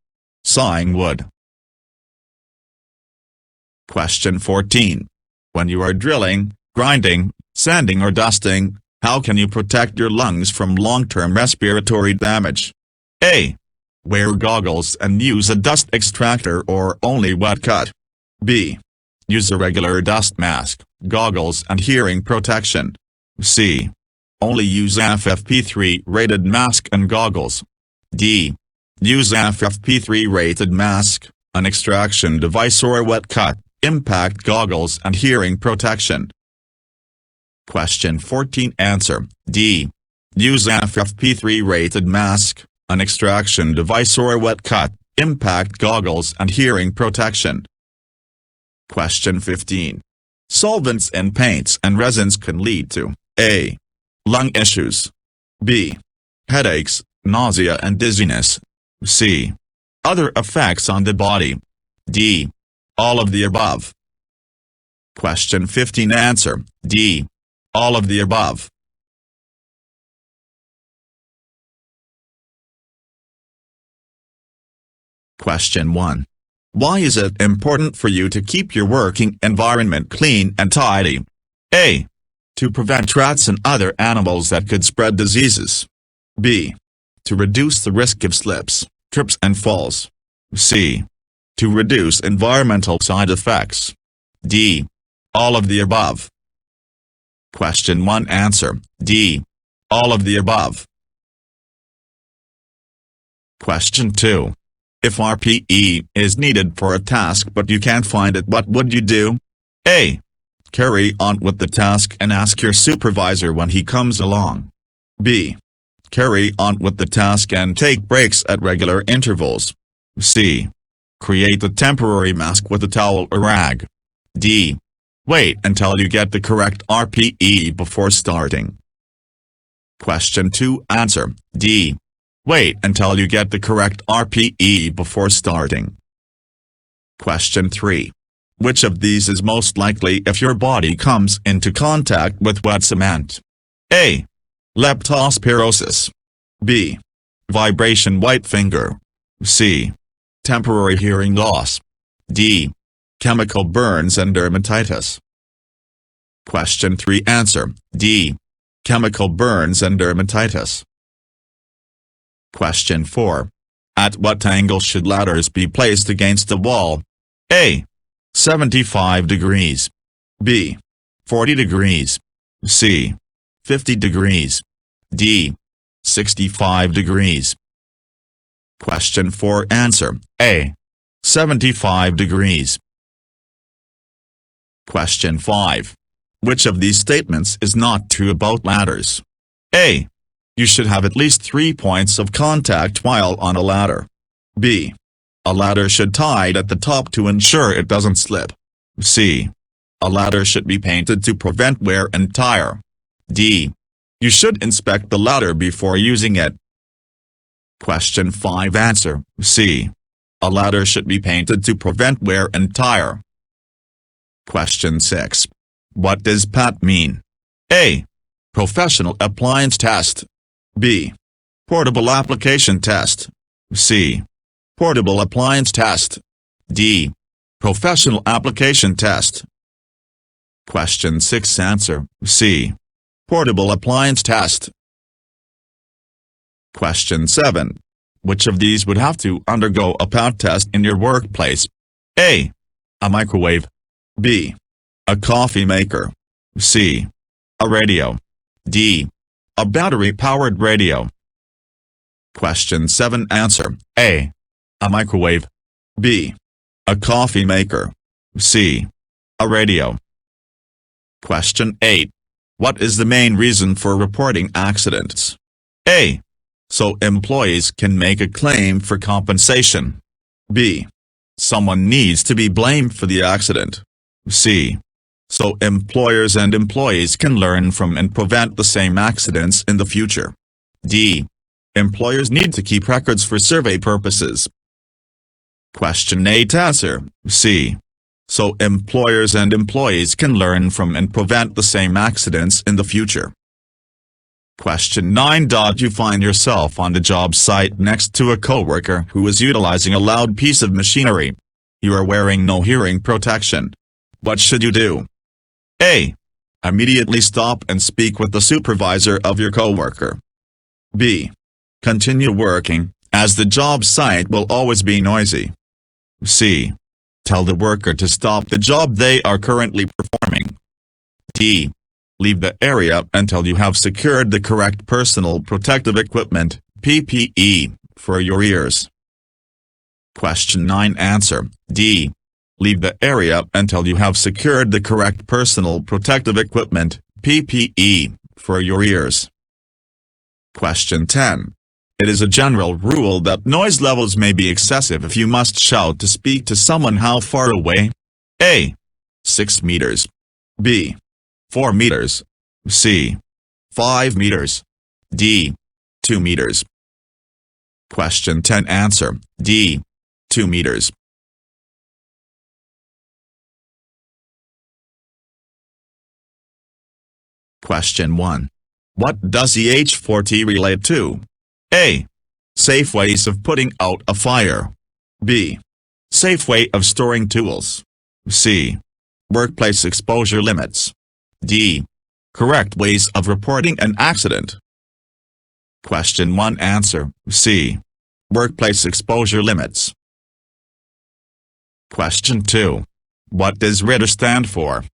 Sawing wood. Question 14. When you are drilling, grinding, sanding or dusting, how can you protect your lungs from long-term respiratory damage? A. Wear goggles and use a dust extractor or only wet cut. B. Use a regular dust mask, goggles and hearing protection. C. Only use FFP3 rated mask and goggles. D. Use FFP3 rated mask, an extraction device or wet cut, impact goggles and hearing protection. Question 14 Answer, D. Use FFP3 rated mask, an extraction device or wet cut, impact goggles and hearing protection. Question 15. Solvents in paints and resins can lead to A. Lung issues. B. Headaches, nausea and dizziness. C. Other effects on the body. D. All of the above. Question 15 Answer, D. All of the above. Question 1. Why is it important for you to keep your working environment clean and tidy? A. To prevent rats and other animals that could spread diseases. B. To reduce the risk of slips, trips and falls. C. To reduce environmental side effects. D. All of the above. Question 1 Answer, D. All of the above. Question 2. If RPE is needed for a task but you can't find it, what would you do? A. Carry on with the task and ask your supervisor when he comes along. B. Carry on with the task and take breaks at regular intervals. C. Create a temporary mask with a towel or rag. D. Wait until you get the correct RPE before starting. Question 2. Answer. D. Wait until you get the correct RPE before starting. Question 3. Which of these is most likely if your body comes into contact with wet cement? A. Leptospirosis. B. Vibration white finger. C. Temporary hearing loss. D. Chemical burns and dermatitis. Question 3. Answer. D. Chemical burns and dermatitis. Question 4. At what angle should ladders be placed against the wall? A. 75 degrees. B. 40 degrees. C. 50 degrees. D. 65 degrees. Question 4. Answer. A. 75 degrees. Question 5. Which of these statements is not true about ladders? A. You should have at least 3 points of contact while on a ladder. B. A ladder should tied at the top to ensure it doesn't slip. C. A ladder should be painted to prevent wear and tear. D. You should inspect the ladder before using it. Question 5. Answer. C. A ladder should be painted to prevent wear and tear. Question 6. What does PAT mean? A. Professional Appliance Test. B. Portable Application Test. C. Portable Appliance Test. D. Professional Application Test. Question 6. Answer. C. Portable Appliance Test. Question 7. Which of these would have to undergo a PAT test in your workplace? A. A microwave. B. A coffee maker. C. A radio. D. A battery-powered radio. Question 7. Answer. A. A microwave. B. A coffee maker. C. A radio. Question 8. What is the main reason for reporting accidents? A. So employees can make a claim for compensation. B. Someone needs to be blamed for the accident. C. So employers and employees can learn from and prevent the same accidents in the future. D. Employers need to keep records for survey purposes. Question 8. Answer. C. So employers and employees can learn from and prevent the same accidents in the future. Question 9. You find yourself on the job site next to a coworker who is utilizing a loud piece of machinery. You are wearing no hearing protection. What should you do? A. Immediately stop and speak with the supervisor of your coworker. B. Continue working, as the job site will always be noisy. C. Tell the worker to stop the job they are currently performing. D. Leave the area until you have secured the correct personal protective equipment, PPE, for your ears. Question 9. Answer. D. Leave the area until you have secured the correct personal protective equipment, PPE, for your ears. Question 10. It is a general rule that noise levels may be excessive if you must shout to speak to someone. How far away? A. 6 meters. B. 4 meters. C. 5 meters. D. 2 meters. Question 10. Answer. D. 2 meters. Question 1. What does EH4T relate to? A. Safe ways of putting out a fire. B. Safe way of storing tools. C. Workplace exposure limits. D. Correct ways of reporting an accident. Question 1. Answer. C. Workplace exposure limits. Question 2. What does RIDDER stand for?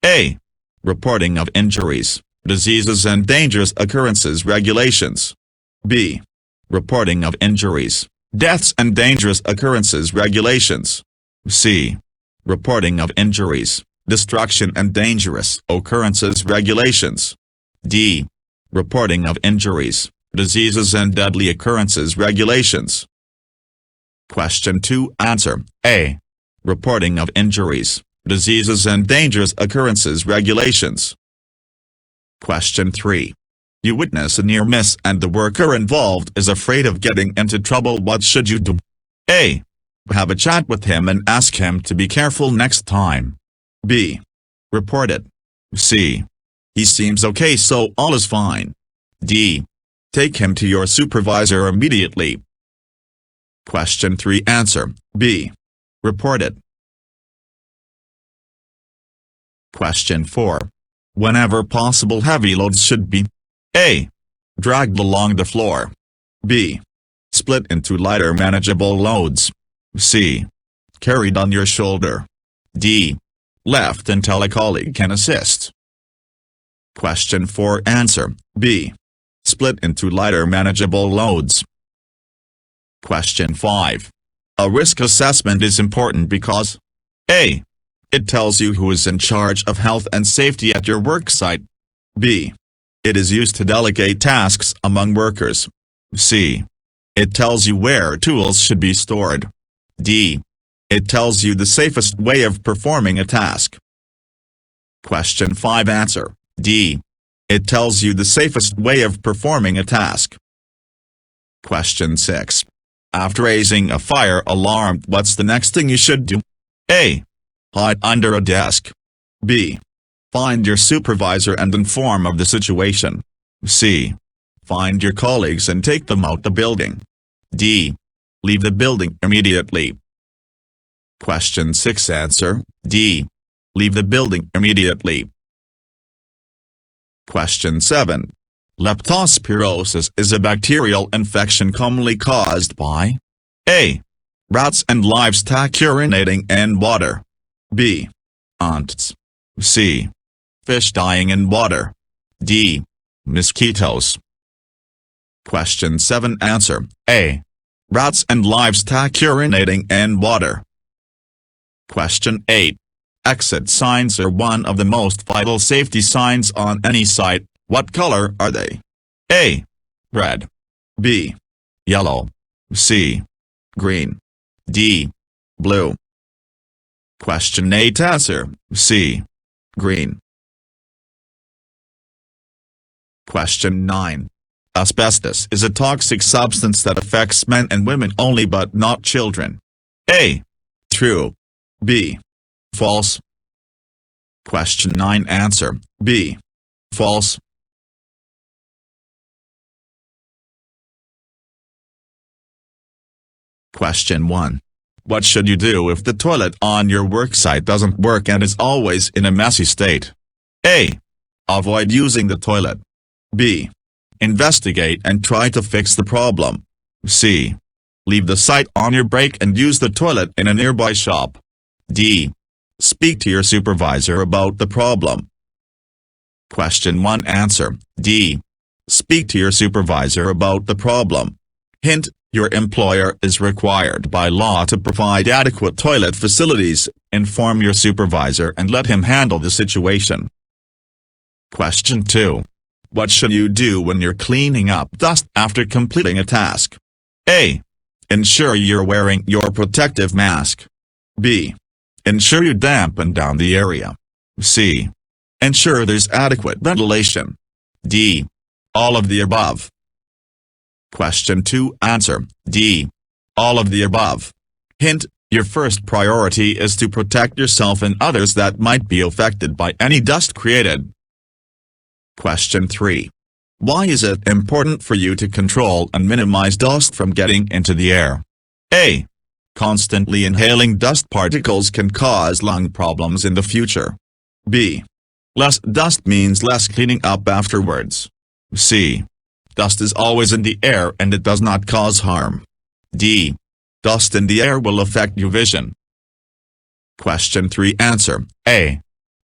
A. Reporting of Injuries, Diseases and Dangerous Occurrences Regulations. B. Reporting of Injuries, Deaths and Dangerous Occurrences Regulations. C. Reporting of Injuries, Destruction and Dangerous Occurrences Regulations. D. Reporting of Injuries, Diseases and Deadly Occurrences Regulations. Question 2. Answer. A. Reporting of injuries, diseases and dangerous occurrences regulations. Question 3. You witness a near miss and the worker involved is afraid of getting into trouble. What should you do? A. Have a chat with him and ask him to be careful next time. B. Report it. C. He seems okay, so all is fine. D. Take him to your supervisor immediately. Question 3. Answer. B. Report it. Question 4. Whenever possible, heavy loads should be A. Dragged along the floor. B. Split into lighter manageable loads. C. Carried on your shoulder. D. Left until a colleague can assist. Question 4. Answer. B. Split into lighter manageable loads. Question 5. A risk assessment is important because A. It tells you who is in charge of health and safety at your worksite. B. It is used to delegate tasks among workers. C. It tells you where tools should be stored. D. It tells you the safest way of performing a task. Question 5. Answer. D. It tells you the safest way of performing a task. Question 6. After raising a fire alarm, what's the next thing you should do? A. Hide under a desk. B. Find your supervisor and inform of the situation. C. Find your colleagues and take them out the building. D. Leave the building immediately. Question 6. Answer. D. Leave the building immediately. Question 7. Leptospirosis is a bacterial infection commonly caused by A. Rats and livestock urinating in water. B. Ants. C. Fish dying in water. D. Mosquitoes. Question 7. Answer. A. Rats and livestock urinating in water. Question 8. Exit signs are one of the most vital safety signs on any site. What color are they? A. Red. B. Yellow. C. Green. D. Blue. Question 8. Answer. C. Green. Question 9. Asbestos is a toxic substance that affects men and women only but not children. A. True. B. False. Question 9. Answer. B. False. Question 1. What should you do if the toilet on your worksite doesn't work and is always in a messy state? A. Avoid using the toilet. B. Investigate and try to fix the problem. C. Leave the site on your break and use the toilet in a nearby shop. D. Speak to your supervisor about the problem. Question 1. Answer. D. Speak to your supervisor about the problem. Hint: your employer is required by law to provide adequate toilet facilities. Inform your supervisor and let him handle the situation. Question 2. What should you do when you're cleaning up dust after completing a task? A. Ensure you're wearing your protective mask. B. Ensure you dampen down the area. C. Ensure there's adequate ventilation. D. All of the above. Question 2. Answer. D. All of the above. Hint: your first priority is to protect yourself and others that might be affected by any dust created. Question 3. Why is it important for you to control and minimize dust from getting into the air? A. Constantly inhaling dust particles can cause lung problems in the future. B. Less dust means less cleaning up afterwards. C. Dust is always in the air and it does not cause harm. D. Dust in the air will affect your vision. Question 3. Answer. A.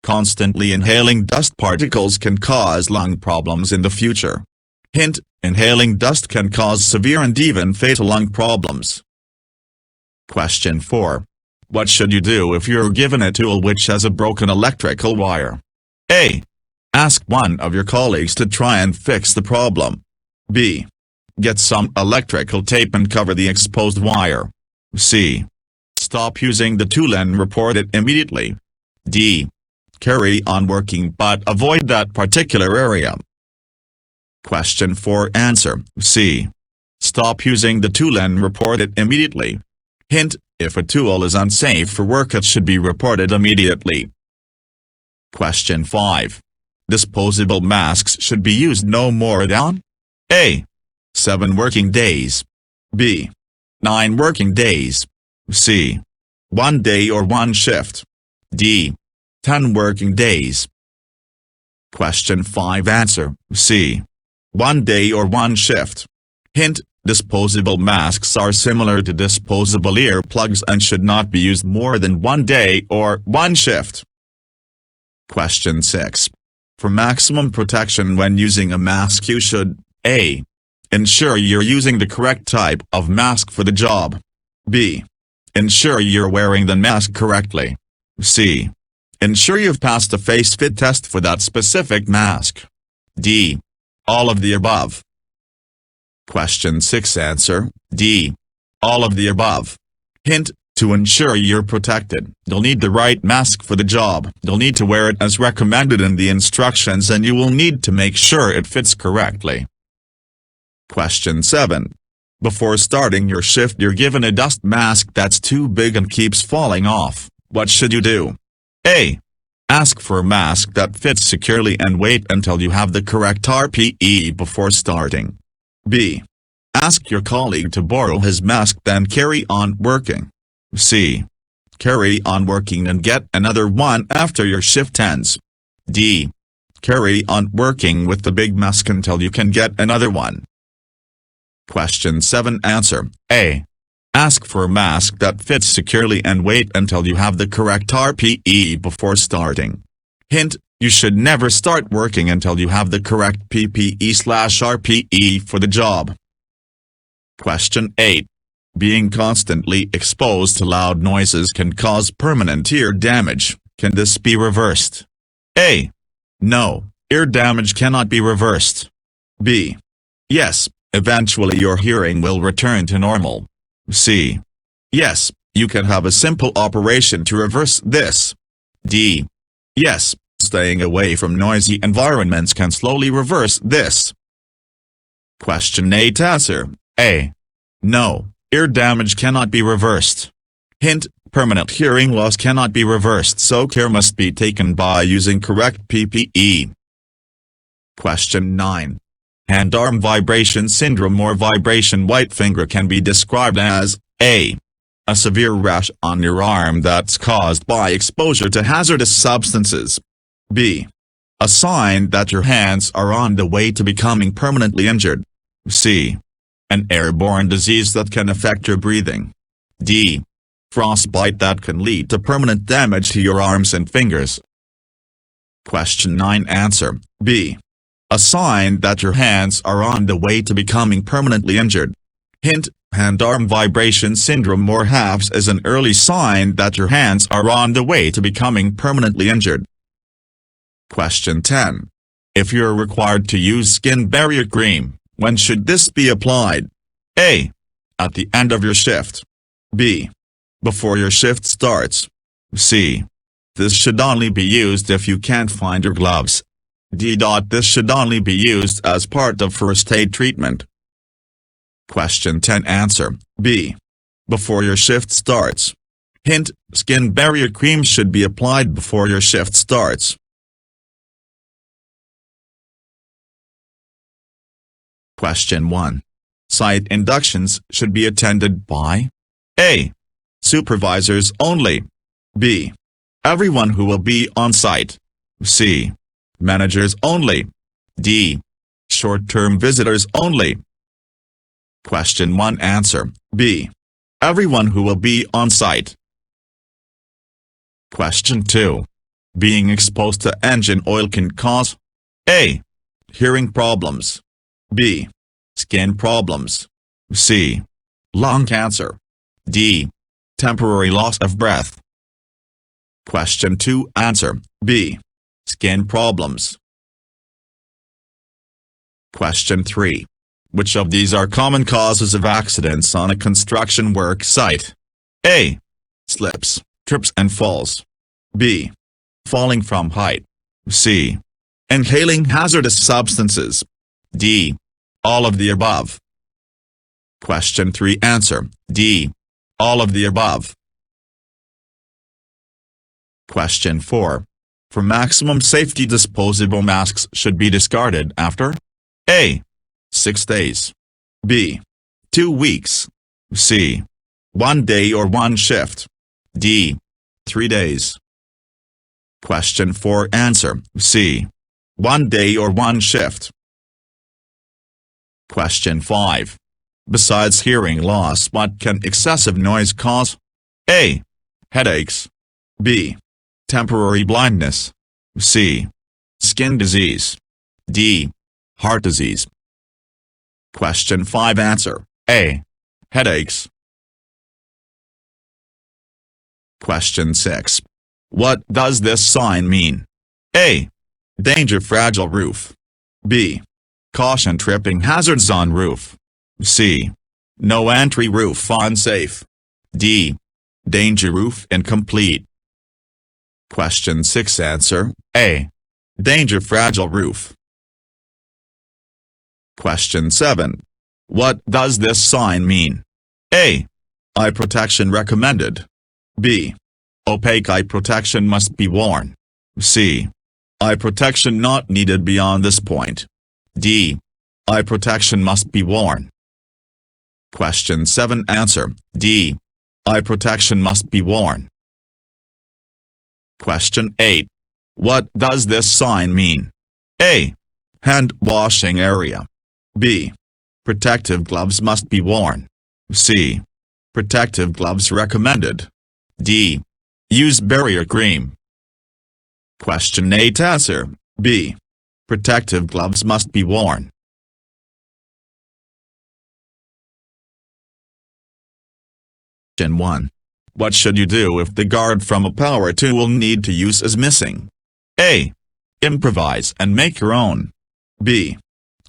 Constantly inhaling dust particles can cause lung problems in the future. Hint: inhaling dust can cause severe and even fatal lung problems. Question 4. What should you do if you're given a tool which has a broken electrical wire? A. Ask one of your colleagues to try and fix the problem. B. Get some electrical tape and cover the exposed wire. C. Stop using the tool and report it immediately. D. Carry on working but avoid that particular area. Question 4. Answer C. Stop using the tool and report it immediately. Hint: if a tool is unsafe for work, it should be reported immediately. Question 5. Disposable masks should be used no more than A. 7 working days. B. 9 working days. C. 1 day or 1 shift. D. 10 working days. Question 5. Answer C. 1 day or 1 shift. Hint: disposable masks are similar to disposable earplugs and should not be used more than 1 day or 1 shift. Question 6. For maximum protection when using a mask, you should A. Ensure you're using the correct type of mask for the job. B. Ensure you're wearing the mask correctly. C. Ensure you've passed a face fit test for that specific mask. D. All of the above. Question 6. Answer D. All of the above. Hint: to ensure you're protected, you'll need the right mask for the job. You'll need to wear it as recommended in the instructions, and you will need to make sure it fits correctly. Question 7. Before starting your shift, you're given a dust mask that's too big and keeps falling off. What should you do? A. Ask for a mask that fits securely and wait until you have the correct RPE before starting. B. Ask your colleague to borrow his mask, then carry on working. C. Carry on working and get another one after your shift ends. D. Carry on working with the big mask until you can get another one. Question 7. Answer A. Ask for a mask that fits securely and wait until you have the correct RPE before starting. Hint: you should never start working until you have the correct PPE/RPE for the job. Question 8. Being constantly exposed to loud noises can cause permanent ear damage. Can this be reversed? A. No, ear damage cannot be reversed. B. Yes, eventually your hearing will return to normal. C. Yes, you can have a simple operation to reverse this. D. Yes, staying away from noisy environments can slowly reverse this. Question 8. Answer A. No, ear damage cannot be reversed. Hint: permanent hearing loss cannot be reversed, so care must be taken by using correct PPE. Question 9. Hand-arm vibration syndrome or vibration white finger can be described as A. A severe rash on your arm that's caused by exposure to hazardous substances. B. A sign that your hands are on the way to becoming permanently injured. C. An airborne disease that can affect your breathing. D. Frostbite that can lead to permanent damage to your arms and fingers. Question 9. Answer B. A sign that your hands are on the way to becoming permanently injured. Hint: hand-arm vibration syndrome or HAVS is an early sign that your hands are on the way to becoming permanently injured. Question 10. If you're required to use skin barrier cream, when should this be applied? A. At the end of your shift. B. Before your shift starts. C. This should only be used if you can't find your gloves. D. This should only be used as part of first aid treatment. Question 10. Answer B. Before your shift starts. Hint: skin barrier cream should be applied before your shift starts. Question 1. Site inductions should be attended by A. Supervisors only. B. Everyone who will be on site. C. Managers only. D. Short-term visitors only. Question 1. Answer B. Everyone who will be on site. Question 2. Being exposed to engine oil can cause A. Hearing problems. B. Skin problems. C. Lung cancer. D. Temporary loss of breath. Question 2. Answer B. Skin problems. Question 3. Which of these are common causes of accidents on a construction work site? A. Slips, trips and falls. B. Falling from height. C. Inhaling hazardous substances. D. All of the above. Question 3. Answer: D. All of the above. Question 4. For maximum safety, disposable masks should be discarded after A. 6 days. B. 2 weeks. C. 1 day or 1 shift. D. 3 days. Question 4. Answer: C. 1 day or 1 shift. Question 5. Besides hearing loss, what can excessive noise cause? A. Headaches. B. Temporary blindness. C. Skin disease. D. Heart disease. Question 5. Answer: A. Headaches. Question 6. What does this sign mean? A. Danger fragile roof. B. Caution tripping hazards on roof. C. No entry roof unsafe. D. Danger roof incomplete. Question 6. Answer: A. Danger fragile roof. Question 7. What does this sign mean? A. Eye protection recommended. B. Opaque eye protection must be worn. C. Eye protection not needed beyond this point. D. Eye protection must be worn. Question 7. Answer: D. Eye protection must be worn. Question 8. What does this sign mean? A. Hand washing area. B. Protective gloves must be worn. C. Protective gloves recommended. D. Use barrier cream. Question 8. Answer: B. Protective gloves must be worn. Question 1. What should you do if the guard from a power tool need to use is missing? A. Improvise and make your own. B.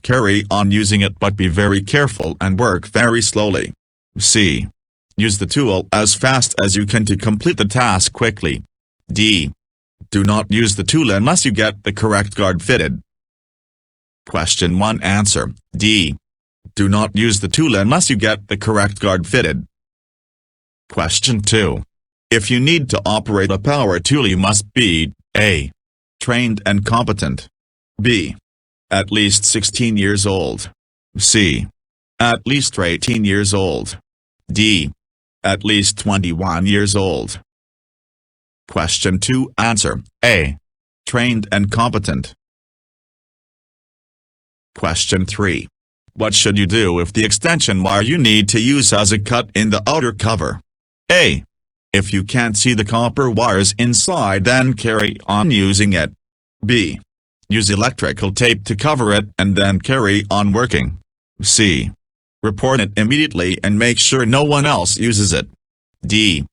Carry on using it but be very careful and work very slowly. C. Use the tool as fast as you can to complete the task quickly. D. Do not use the tool unless you get the correct guard fitted. Question 1. Answer: D. Do not use the tool unless you get the correct guard fitted. Question 2. If you need to operate a power tool, you must be A. Trained and competent. B. At least 16 years old. C. At least 18 years old. D. At least 21 years old. Question 2. Answer: A. Trained and competent. Question 3. What should you do if the extension wire you need to use has a cut in the outer cover? A. If you can't see the copper wires inside, then carry on using it. B. Use electrical tape to cover it and then carry on working. C. Report it immediately and make sure no one else uses it. D.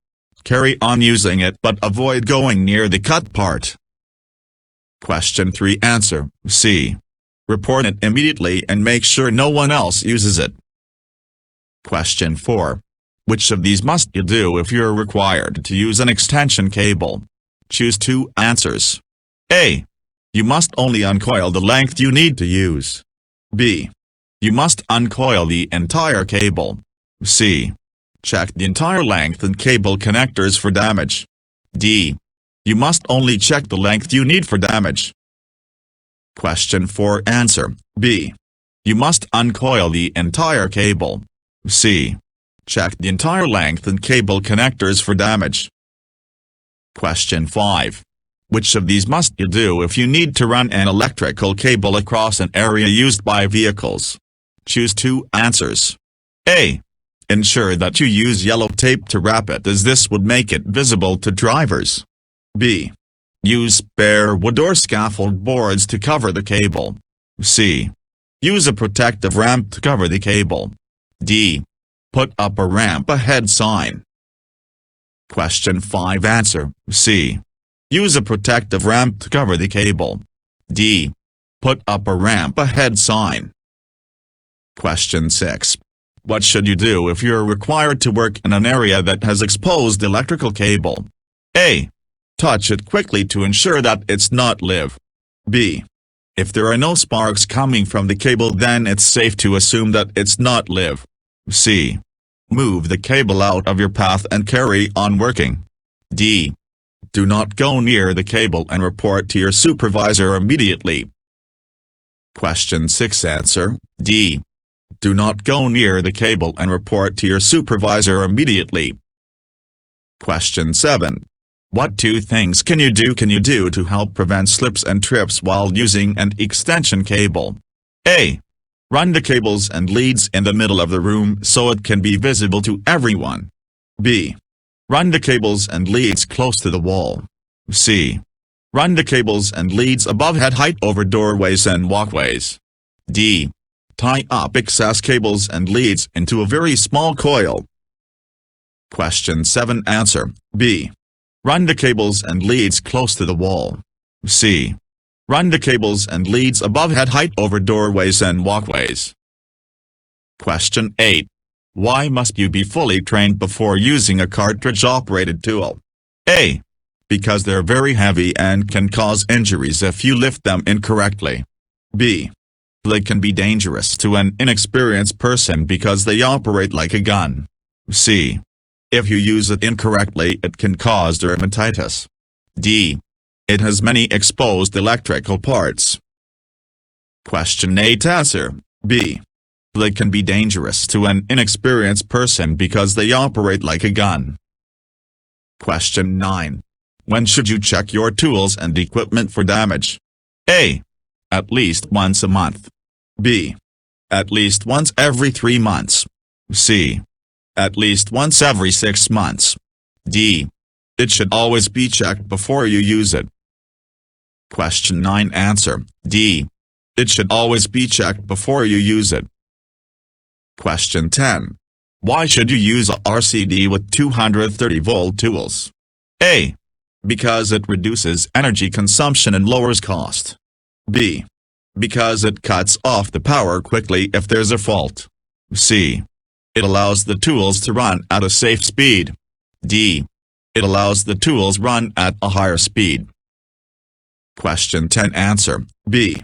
Carry on using it but avoid going near the cut part. Question 3. Answer: C. Report it immediately and make sure no one else uses it. Question 4. Which of these must you do if you're required to use an extension cable? Choose 2 answers. A. You must only uncoil the length you need to use. B. You must uncoil the entire cable. C. Check the entire length and cable connectors for damage. D. You must only check the length you need for damage. Question 4. Answer: B. You must uncoil the entire cable. C. Check the entire length and cable connectors for damage. Question 5. Which of these must you do if you need to run an electrical cable across an area used by vehicles? Choose 2 answers. A. Ensure that you use yellow tape to wrap it, as this would make it visible to drivers. B. Use bare wood or scaffold boards to cover the cable. C. Use a protective ramp to cover the cable. D. Put up a ramp ahead sign. Question 5. Answer: C. Use a protective ramp to cover the cable. D. Put up a ramp ahead sign. Question 6. What should you do if you're required to work in an area that has exposed electrical cable? A. Touch it quickly to ensure that it's not live. B. If there are no sparks coming from the cable, then it's safe to assume that it's not live. C. Move the cable out of your path and carry on working. D. Do not go near the cable and report to your supervisor immediately. Question 6. Answer D. Do not go near the cable and report to your supervisor immediately. Question 7. What 2 things can you do to help prevent slips and trips while using an extension cable? A. Run the cables and leads in the middle of the room so it can be visible to everyone. B. Run the cables and leads close to the wall. C. Run the cables and leads above head height over doorways and walkways. D. Tie up excess cables and leads into a very small coil. Question 7. Answer B. Run the cables and leads close to the wall. C. Run the cables and leads above head height over doorways and walkways. Question 8. Why must you be fully trained before using a cartridge-operated tool? A. Because they're very heavy and can cause injuries if you lift them incorrectly. B. They can be dangerous to an inexperienced person because they operate like a gun. C. If you use it incorrectly, it can cause dermatitis. D. It has many exposed electrical parts. Question 8. Answer B. They can be dangerous to an inexperienced person because they operate like a gun. Question 9. When should you check your tools and equipment for damage? A. At least once a month. B. At least once every 3 months. C. At least once every 6 months. D. It should always be checked before you use it. Question 9. Answer D. It should always be checked before you use it. Question 10. Why should you use a RCD with 230-volt tools? A. Because it reduces energy consumption and lowers cost. B. Because it cuts off the power quickly if there's a fault. C. It allows the tools to run at a safe speed. D. It allows the tools run at a higher speed. Question 10. Answer B.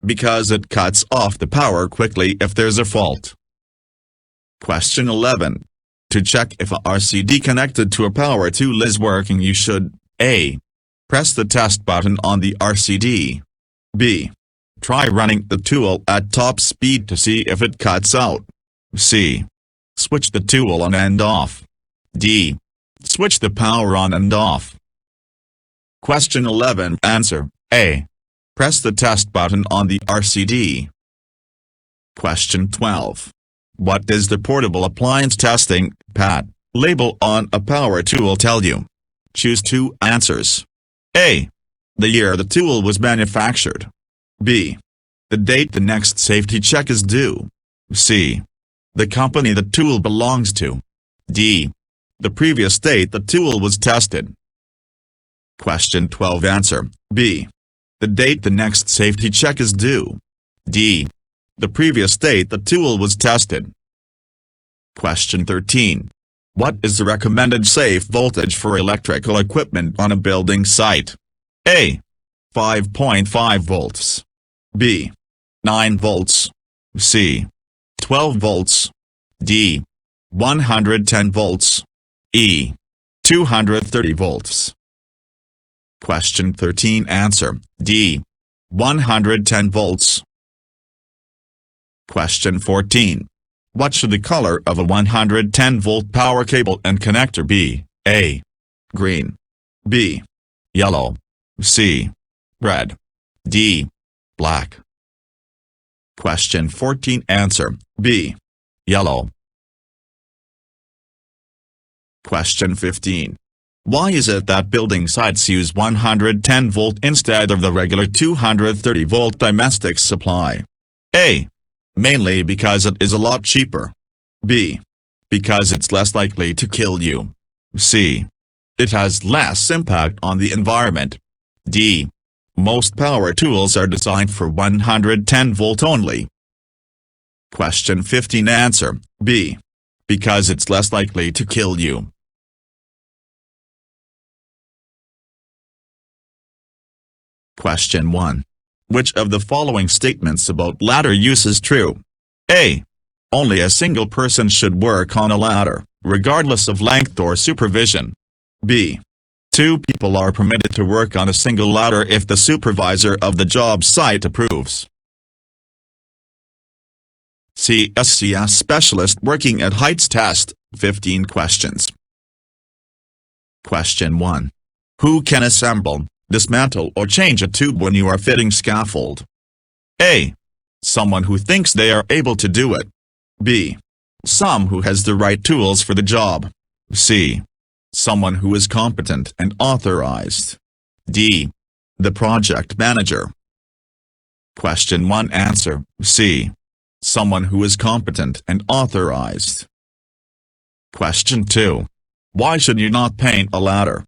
Because it cuts off the power quickly if there's a fault. Question 11. To check if a RCD connected to a power tool is working, you should A. Press the test button on the RCD. B. Try running the tool at top speed to see if it cuts out. C. Switch the tool on and off. D. Switch the power on and off. Question 11. Answer A. Press the test button on the RCD. Question 12. What does the Portable Appliance Testing (PAT) label on a power tool tell you? Choose 2 answers. A. The year the tool was manufactured. B. The date the next safety check is due. C. The company the tool belongs to. D. The previous date the tool was tested. Question 12. Answer B. The date the next safety check is due. D. The previous date the tool was tested. Question 13. What is the recommended safe voltage for electrical equipment on a building site? A. 5.5 volts. B. 9 volts. C. 12 volts. D. 110 volts. E. 230 volts. Question 13. Answer D. 110 volts. Question 14. What should the color of a 110-volt power cable and connector be? A. Green. B. Yellow. C. Red. D. Black. Question 14. Answer B. Yellow. Question 15. Why is it that building sites use 110-volt instead of the regular 230-volt domestic supply? A. Mainly because it is a lot cheaper. B. Because it's less likely to kill you. C. It has less impact on the environment. D. Most power tools are designed for 110 volt only. Question 15. Answer B. Because it's less likely to kill you. Question 1. Which of the following statements about ladder use is true? A. Only a single person should work on a ladder, regardless of length or supervision. B. 2 people are permitted to work on a single ladder if the supervisor of the job site approves. CSCS specialist working at heights test, 15 questions. Question 1. Who can assemble, dismantle or change a tube when you are fitting scaffold? A. Someone who thinks they are able to do it. B. Some who has the right tools for the job. C. Someone who is competent and authorized. D. The project manager. Question 1. Answer, C. Someone who is competent and authorized. Question 2. Why should you not paint a ladder?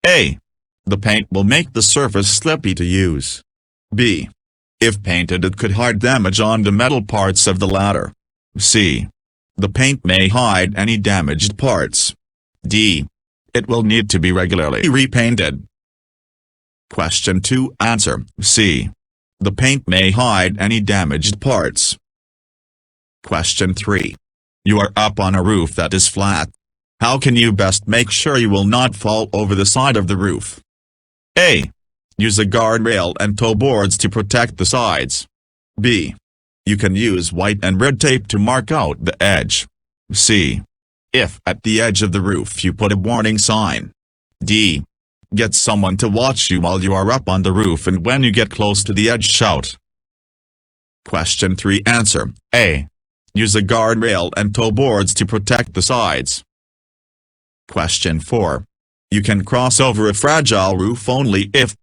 A. The paint will make the surface slippy to use. B. If painted it could hide damage on the metal parts of the ladder. C. The paint may hide any damaged parts. D. It will need to be regularly repainted. Question 2. Answer, C. The paint may hide any damaged parts. Question 3. You are up on a roof that is flat. How can you best make sure you will not fall over the side of the roof? A. Use a guardrail and toe boards to protect the sides. B. You can use white and red tape to mark out the edge. C. If at the edge of the roof you put a warning sign. D. Get someone to watch you while you are up on the roof and when you get close to the edge shout. Question 3. Answer, A. Use a guardrail and toe boards to protect the sides. Question 4. You can cross over a fragile roof only if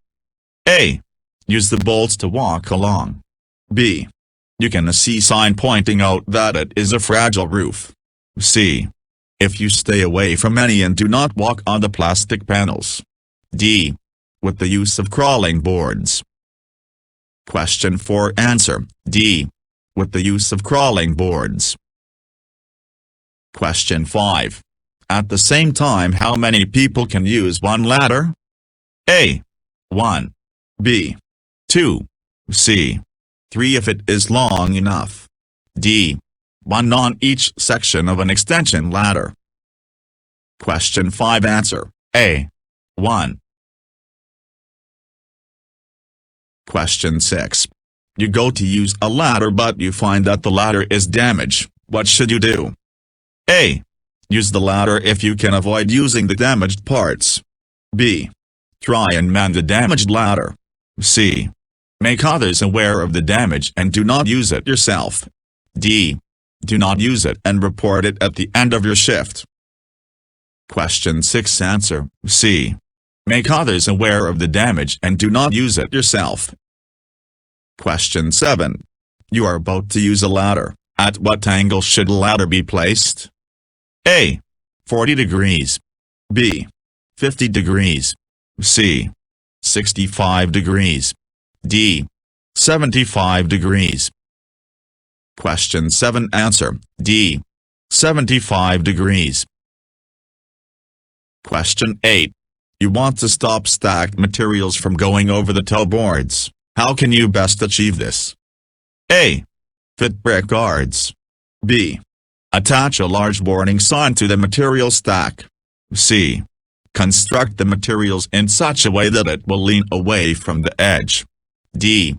A. Use the bolts to walk along. B. You can see sign pointing out that it is a fragile roof. C. If you stay away from any and do not walk on the plastic panels. D. With the use of crawling boards. Question 4. Answer, D. With the use of crawling boards. Question 5. At the same time how many people can use one ladder? A. 1. B. 2. C. 3 if it is long enough. D. 1 on each section of an extension ladder. Question 5. Answer, A. 1. Question 6. You go to use a ladder but you find that the ladder is damaged. What should you do? A. Use the ladder if you can avoid using the damaged parts. B. Try and mend the damaged ladder. C. Make others aware of the damage and do not use it yourself. D. Do not use it and report it at the end of your shift. Question 6. Answer, C. Make others aware of the damage and do not use it yourself. Question 7. You are about to use a ladder. At what angle should a ladder be placed? A. 40 degrees. B. 50 degrees. C. 65 degrees. D. 75 degrees. Question 7. Answer, D. 75 degrees. Question 8. You want to stop stacked materials from going over the toe boards. How can you best achieve this? A. Fit brick guards. B. Attach a large warning sign to the material stack. C. Construct the materials in such a way that it will lean away from the edge. D.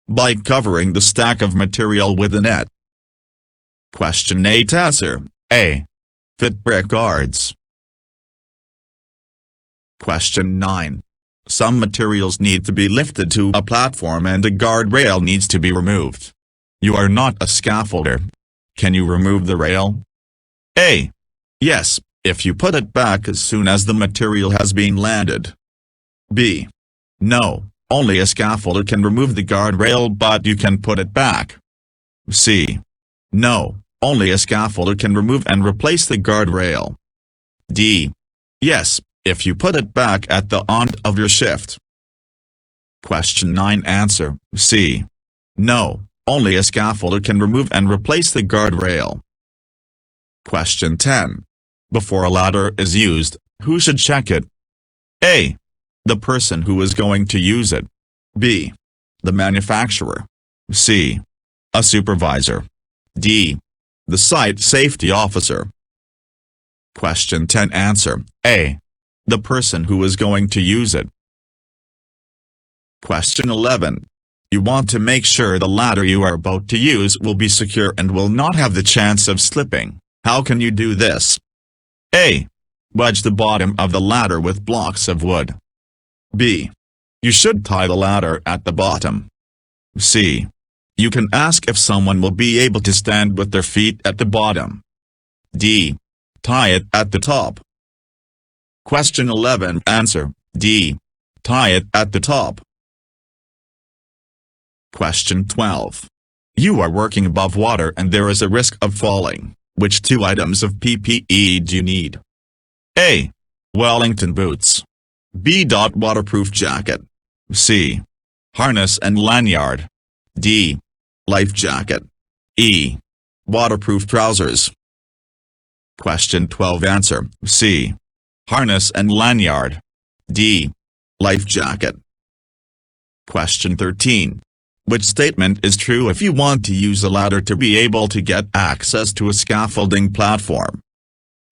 By covering the stack of material with a net. Question 8. Answer, A. Fit brick guards. Question 9. Some materials need to be lifted to a platform and a guardrail needs to be removed. You are not a scaffolder. Can you remove the rail? A. Yes, if you put it back as soon as the material has been landed. B. No, only a scaffolder can remove the guardrail but you can put it back. C. No, only a scaffolder can remove and replace the guardrail. D. Yes, if you put it back at the end of your shift. Question 9. Answer, C. No, only a scaffolder can remove and replace the guardrail. Question 10. Before a ladder is used, who should check it? A. The person who is going to use it. B. The manufacturer. C. A supervisor. D. The site safety officer. Question 10. Answer: A. The person who is going to use it. Question 11. You want to make sure the ladder you are about to use will be secure and will not have the chance of slipping. How can you do this? A. Wedge the bottom of the ladder with blocks of wood. B. You should tie the ladder at the bottom. C. You can ask if someone will be able to stand with their feet at the bottom. D. Tie it at the top. Question 11. Answer: D. Tie it at the top. Question 12. You are working above water and there is a risk of falling. Which two items of PPE do you need? A. Wellington boots. B. Waterproof jacket. C. Harness and lanyard. D. Life jacket. E. Waterproof trousers. Question 12. Answer: C. Harness and lanyard. D. Life jacket. Question 13. Which statement is true if you want to use a ladder to be able to get access to a scaffolding platform?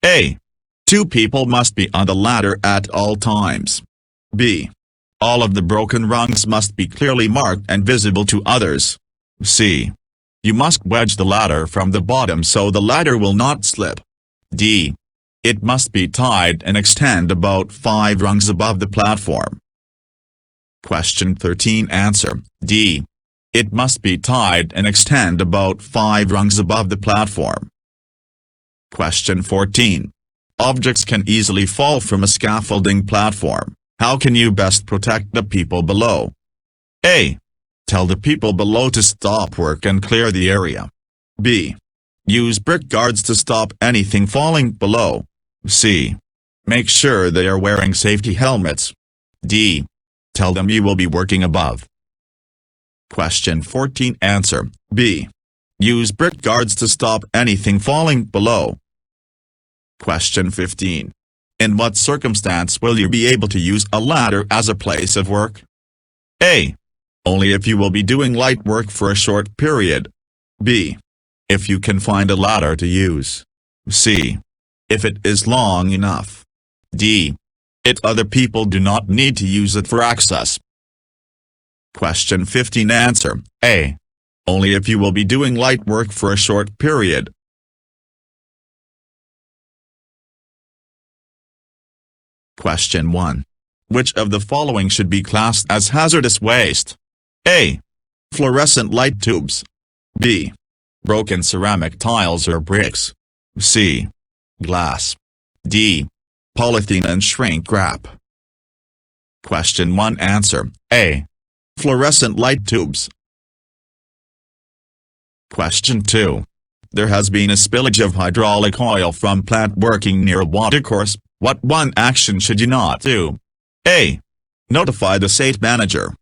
A. Two people must be on the ladder at all times. B. All of the broken rungs must be clearly marked and visible to others. C. You must wedge the ladder from the bottom so the ladder will not slip. D. It must be tied and extend about 5 rungs above the platform. Question 13. Answer: D. It must be tied and extend about 5 rungs above the platform. Question 14. Objects can easily fall from a scaffolding platform. How can you best protect the people below? A. Tell the people below to stop work and clear the area. B. Use brick guards to stop anything falling below. C. Make sure they are wearing safety helmets. D. Tell them you will be working above. Question 14. Answer: B. Use brick guards to stop anything falling below. Question 15. In what circumstance will you be able to use a ladder as a place of work? A. Only if you will be doing light work for a short period. B. If you can find a ladder to use. C. If it is long enough. D. If other people do not need to use it for access. Question 15. Answer: A. Only if you will be doing light work for a short period. Question 1. Which of the following should be classed as hazardous waste? A. Fluorescent light tubes. B. Broken ceramic tiles or bricks. C. Glass. D. Polythene and shrink wrap. Question 1. Answer: A. Fluorescent light tubes. Question 2. There has been a spillage of hydraulic oil from plant working near a watercourse. What one action should you not do? A. Notify the site manager.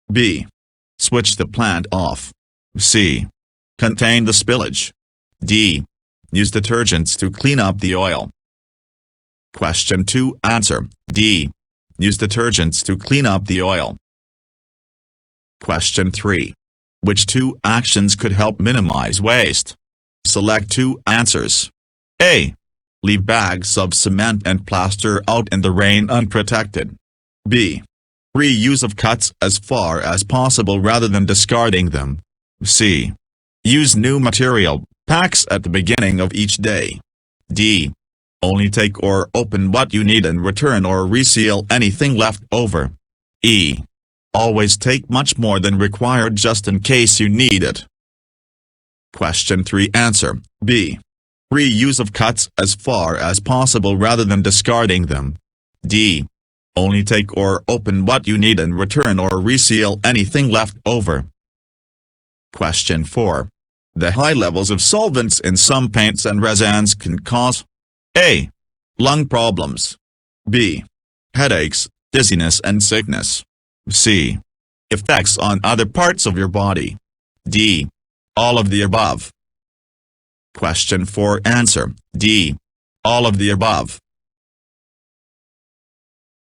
B. Switch the plant off. C. Contain the spillage. D. Use detergents to clean up the oil. Question 2. Answer: D. Use detergents to clean up the oil. Question 3. Which two actions could help minimize waste? Select 2 answers. A. Leave bags of cement and plaster out in the rain unprotected. B. Reuse of cuts as far as possible rather than discarding them. C. Use new material packs at the beginning of each day. D. Only take or open what you need and return or reseal anything left over. E. Always take much more than required just in case you need it. Question 3. Answer: B. Reuse of cuts as far as possible rather than discarding them. D. Only take or open what you need and return or reseal anything left over. Question 4. The high levels of solvents in some paints and resins can cause A. Lung problems. B. Headaches, dizziness and sickness. C. Effects on other parts of your body. D. All of the above. Question 4 answer, D. All of the above.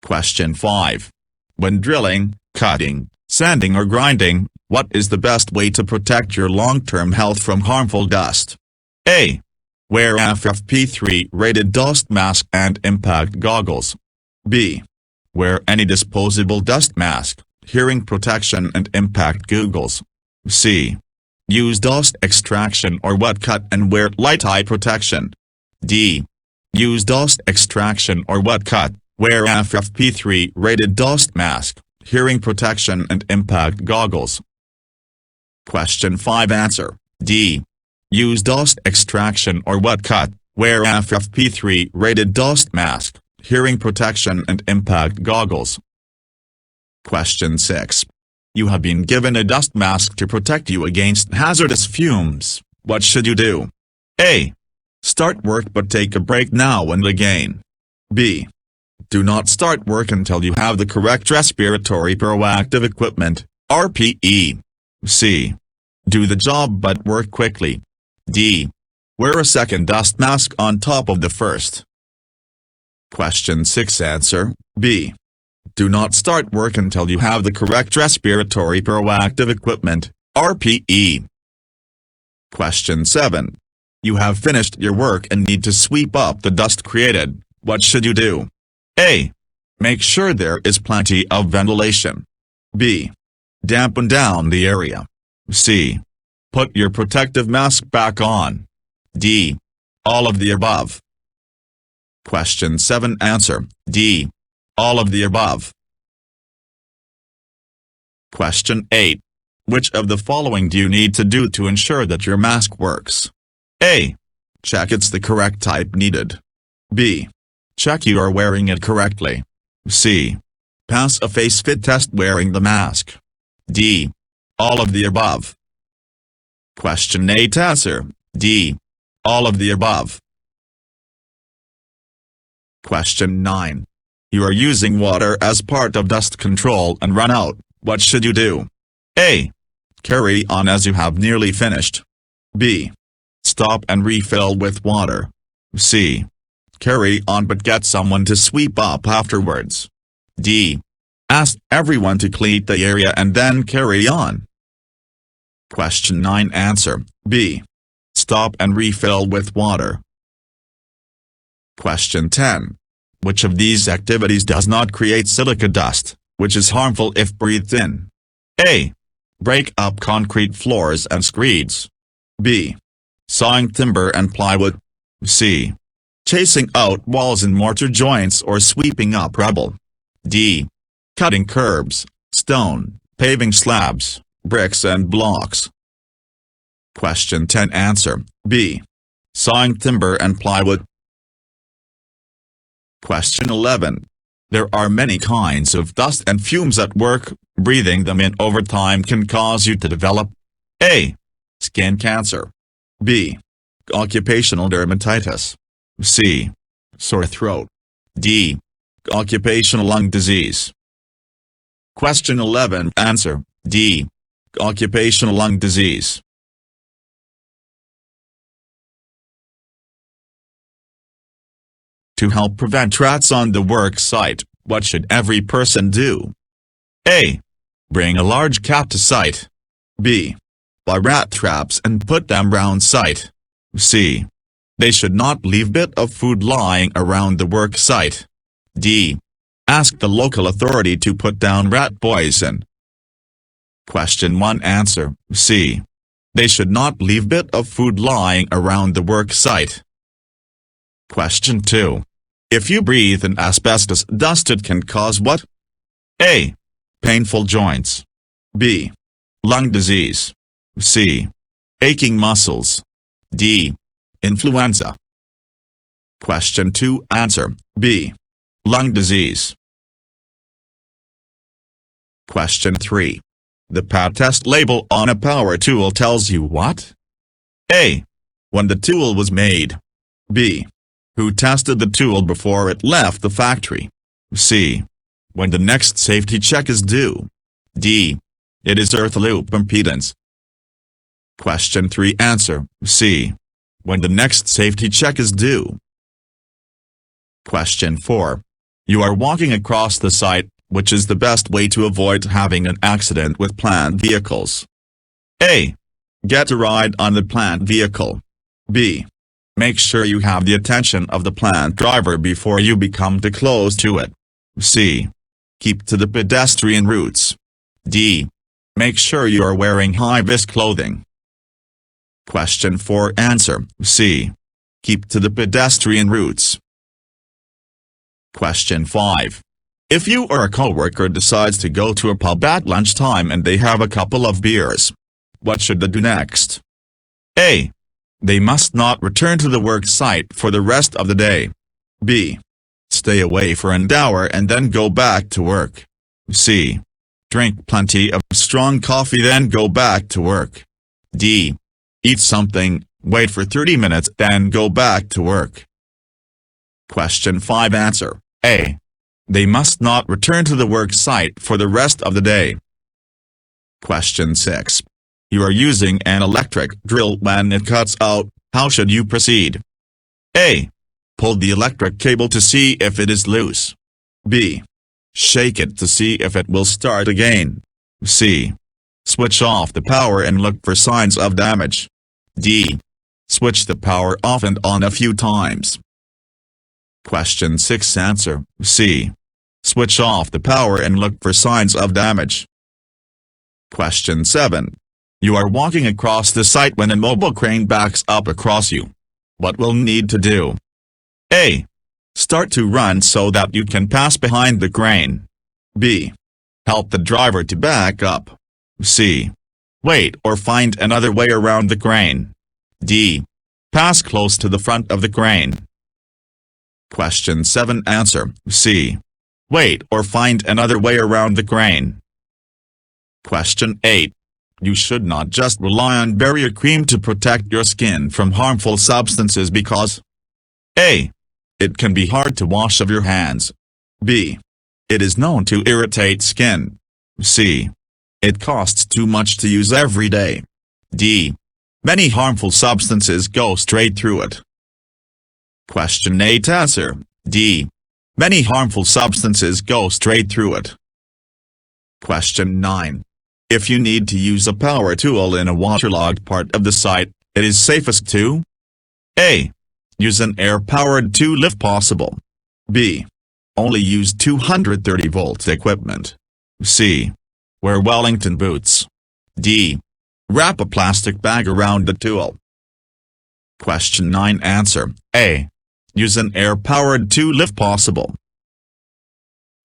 Question 5. When drilling, cutting, sanding or grinding, what is the best way to protect your long-term health from harmful dust? A. Wear FFP3 rated dust mask and impact goggles. B. Wear any disposable dust mask, hearing protection and impact goggles. C. Use dust extraction or wet cut and wear light eye protection. D. Use dust extraction or wet cut, wear FFP3 rated dust mask, hearing protection and impact goggles. Question 5 answer, D. Use dust extraction or wet cut, wear FFP3 rated dust mask, hearing protection and impact goggles. Question 6. You have been given a dust mask to protect you against hazardous fumes. What should you do? A. Start work but take a break now and again. B. Do not start work until you have the correct respiratory proactive equipment, RPE. C. Do the job but work quickly. D. Wear a second dust mask on top of the first. Question 6 answer, B. Do not start work until you have the correct respiratory proactive equipment, RPE. Question 7. You have finished your work and need to sweep up the dust created. What should you do? A. Make sure there is plenty of ventilation. B. Dampen down the area. C. Put your protective mask back on. D. All of the above. Question 7 answer, D. All of the above. Question 8. Which of the following do you need to do to ensure that your mask works? A. Check it's the correct type needed. B. Check you are wearing it correctly. C. Pass a face fit test wearing the mask. D. All of the above. Question 8 answer, D. All of the above. Question 9. You are using water as part of dust control and run out. What should you do? A. Carry on as you have nearly finished. B. Stop and refill with water. C. Carry on but get someone to sweep up afterwards. D. Ask everyone to clean the area and then carry on. Question 9 answer, B. Stop and refill with water. Question 10. Which of these activities does not create silica dust, which is harmful if breathed in? A. Break up concrete floors and screeds. B. Sawing timber and plywood. C. Chasing out walls and mortar joints or sweeping up rubble. D. Cutting curbs, stone, paving slabs, bricks and blocks. Question 10 answer, B. Sawing timber and plywood. Question 11. There are many kinds of dust and fumes at work. Breathing them in over time can cause you to develop A. Skin cancer. B. Occupational dermatitis. C. Sore throat. D. Occupational lung disease. Question 11 answer, D. Occupational lung disease. To help prevent rats on the work site, what should every person do? A. Bring a large cat to site. B. Buy rat traps and put them round site. C. They should not leave bit of food lying around the work site. D. Ask the local authority to put down rat poison. Question 1 answer, C. They should not leave bit of food lying around the work site. Question 2. If you breathe in asbestos dust it can cause what? A. Painful joints. B. Lung disease. C. Aching muscles. D. Influenza. Question 2 answer, B. Lung disease. Question 3. The pad test label on a power tool tells you what? A. When the tool was made. B. Who tested the tool before it left the factory. C. When the next safety check is due. D. It is earth loop impedance. Question 3 answer, C. when the next safety check is due? Question 4. You are walking across the site, which is the best way to avoid having an accident with planned vehicles? A. Get a ride on the planned vehicle. B. Make sure you have the attention of the planned driver before you become too close to it. C. Keep to the pedestrian routes. D. Make sure you are wearing high-vis clothing. Question 4. Answer C. Keep to the pedestrian routes. Question 5. If you or a coworker decides to go to a pub at lunchtime and they have a couple of beers, what should they do next? A. They must not return to the work site for the rest of the day. B. Stay away for an hour and then go back to work. C. Drink plenty of strong coffee then go back to work. D. Eat something, wait for 30 minutes then go back to work. Question 5. Answer A. They must not return to the work site for the rest of the day. Question 6. You are using an electric drill when it cuts out, how should you proceed? A. Pull the electric cable to see if it is loose. B. Shake it to see if it will start again. C. Switch off the power and look for signs of damage. D. Switch the power off and on a few times. Question 6. Answer C. Switch off the power and look for signs of damage. Question 7. You are walking across the site when a mobile crane backs up across you. What will need to do? A. Start to run so that you can pass behind the crane. B. Help the driver to back up. C. Wait or find another way around the crane. D. Pass close to the front of the crane. Question 7. Answer C. Wait or find another way around the crane. Question 8. You should not just rely on barrier cream to protect your skin from harmful substances because A. It can be hard to wash of your hands. B. It is known to irritate skin. C. It costs too much to use every day. D. Many harmful substances go straight through it. Question 8. Answer D. Many harmful substances go straight through it. Question 9. If you need to use a power tool in a waterlogged part of the site, it is safest to A. Use an air-powered tool if possible. B. Only use 230-volt equipment. C. Wear Wellington boots. D. Wrap a plastic bag around the tool. Question 9. Answer A. Use an air-powered tool if possible.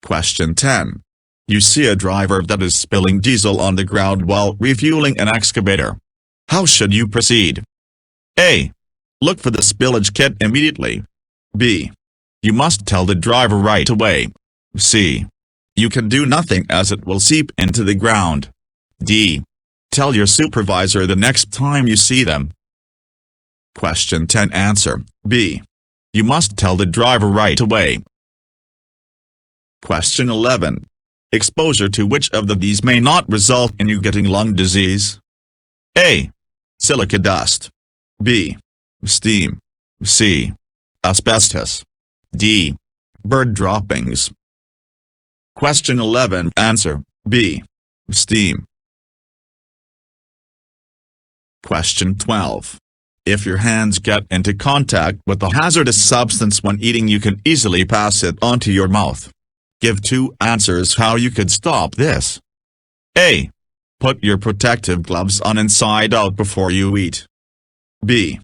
Question 10. You see a driver that is spilling diesel on the ground while refueling an excavator. How should you proceed? A. Look for the spillage kit immediately. B. You must tell the driver right away. C. You can do nothing as it will seep into the ground. D. Tell your supervisor the next time you see them. Question 10. Answer B. You must tell the driver right away. Question 11. Exposure to which of these may not result in you getting lung disease? A. Silica dust. B. Steam. C. Asbestos. D. Bird droppings. Question 11. Answer B. Steam. Question 12. If your hands get into contact with a hazardous substance when eating, you can easily pass it onto your mouth. Give 2 answers how you could stop this. A. Put your protective gloves on inside out before you eat. B.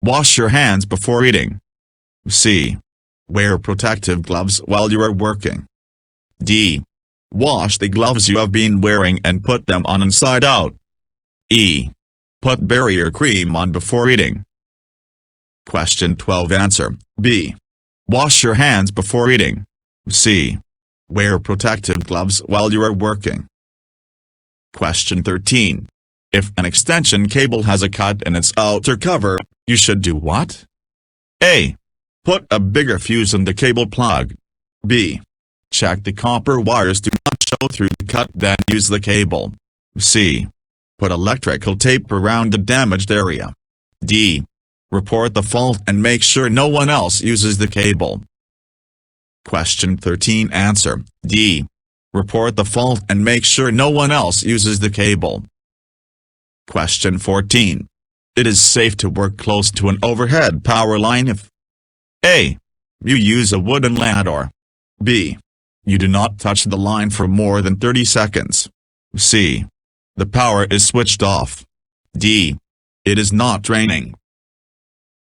Wash your hands before eating. C. Wear protective gloves while you are working. D. Wash the gloves you have been wearing and put them on inside out. E. Put barrier cream on before eating. Question 12. Answer B. Wash your hands before eating. C. Wear protective gloves while you are working. Question 13. If an extension cable has a cut in its outer cover, you should do what? A. Put a bigger fuse in the cable plug. B. Check the copper wires do not show through the cut, then use the cable. C. Put electrical tape around the damaged area. D. Report the fault and make sure no one else uses the cable. Question 13. Answer D. Report the fault and make sure no one else uses the cable. Question 14. It is safe to work close to an overhead power line if A. You use a wooden ladder. B. You do not touch the line for more than 30 seconds. C. The power is switched off. D. It is not raining.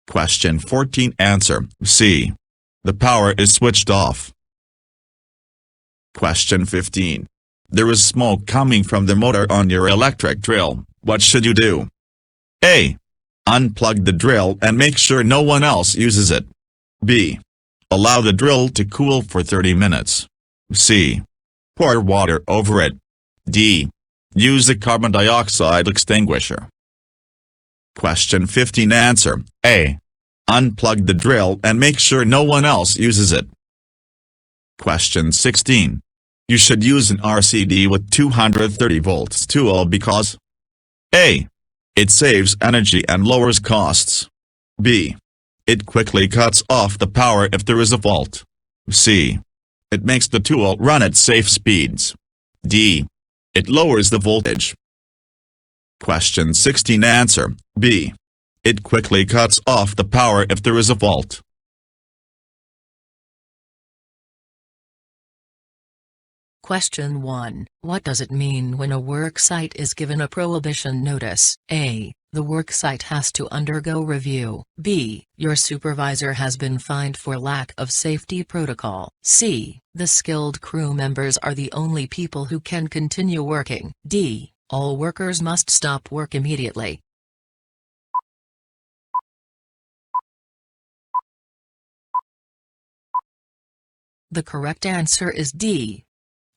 Question 14. Answer C. The power is switched off. Question 15. There is smoke coming from the motor on your electric drill. What should you do? A. Unplug the drill and make sure no one else uses it. B. Allow the drill to cool for 30 minutes. C. Pour water over it. D. Use a carbon dioxide extinguisher. Question 15. Answer A. Unplug the drill and make sure no one else uses it. Question 16. You should use an RCD with 230 volts tool because A. It saves energy and lowers costs. B. It quickly cuts off the power if there is a fault. C. It makes the tool run at safe speeds. D. It lowers the voltage. Question 16. Answer B. It quickly cuts off the power if there is a fault. Question 1. What does it mean when a work site is given a prohibition notice? A. The work site has to undergo review. B. Your supervisor has been fined for lack of safety protocol. C. The skilled crew members are the only people who can continue working. D. All workers must stop work immediately. The correct answer is D.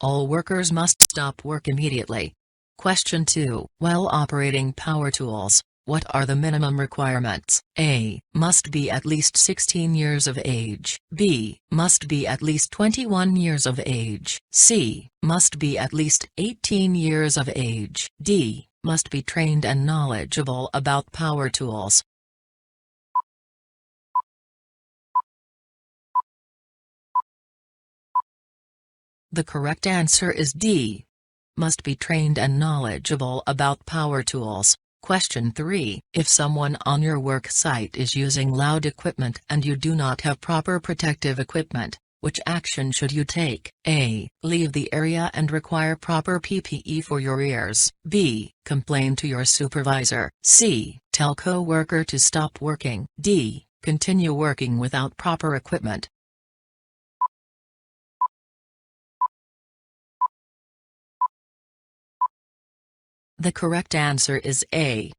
All workers must stop work immediately. Question 2. While operating power tools, what are the minimum requirements? A. Must be at least 16 years of age. B. Must be at least 21 years of age. C. Must be at least 18 years of age. D. Must be trained and knowledgeable about power tools. The correct answer is D. Must be trained and knowledgeable about power tools. Question 3. If someone on your work site is using loud equipment and you do not have proper protective equipment, which action should you take? A. Leave the area and require proper PPE for your ears. B. Complain to your supervisor. C. Tell co-worker to stop working. D. Continue working without proper equipment. The correct answer is A.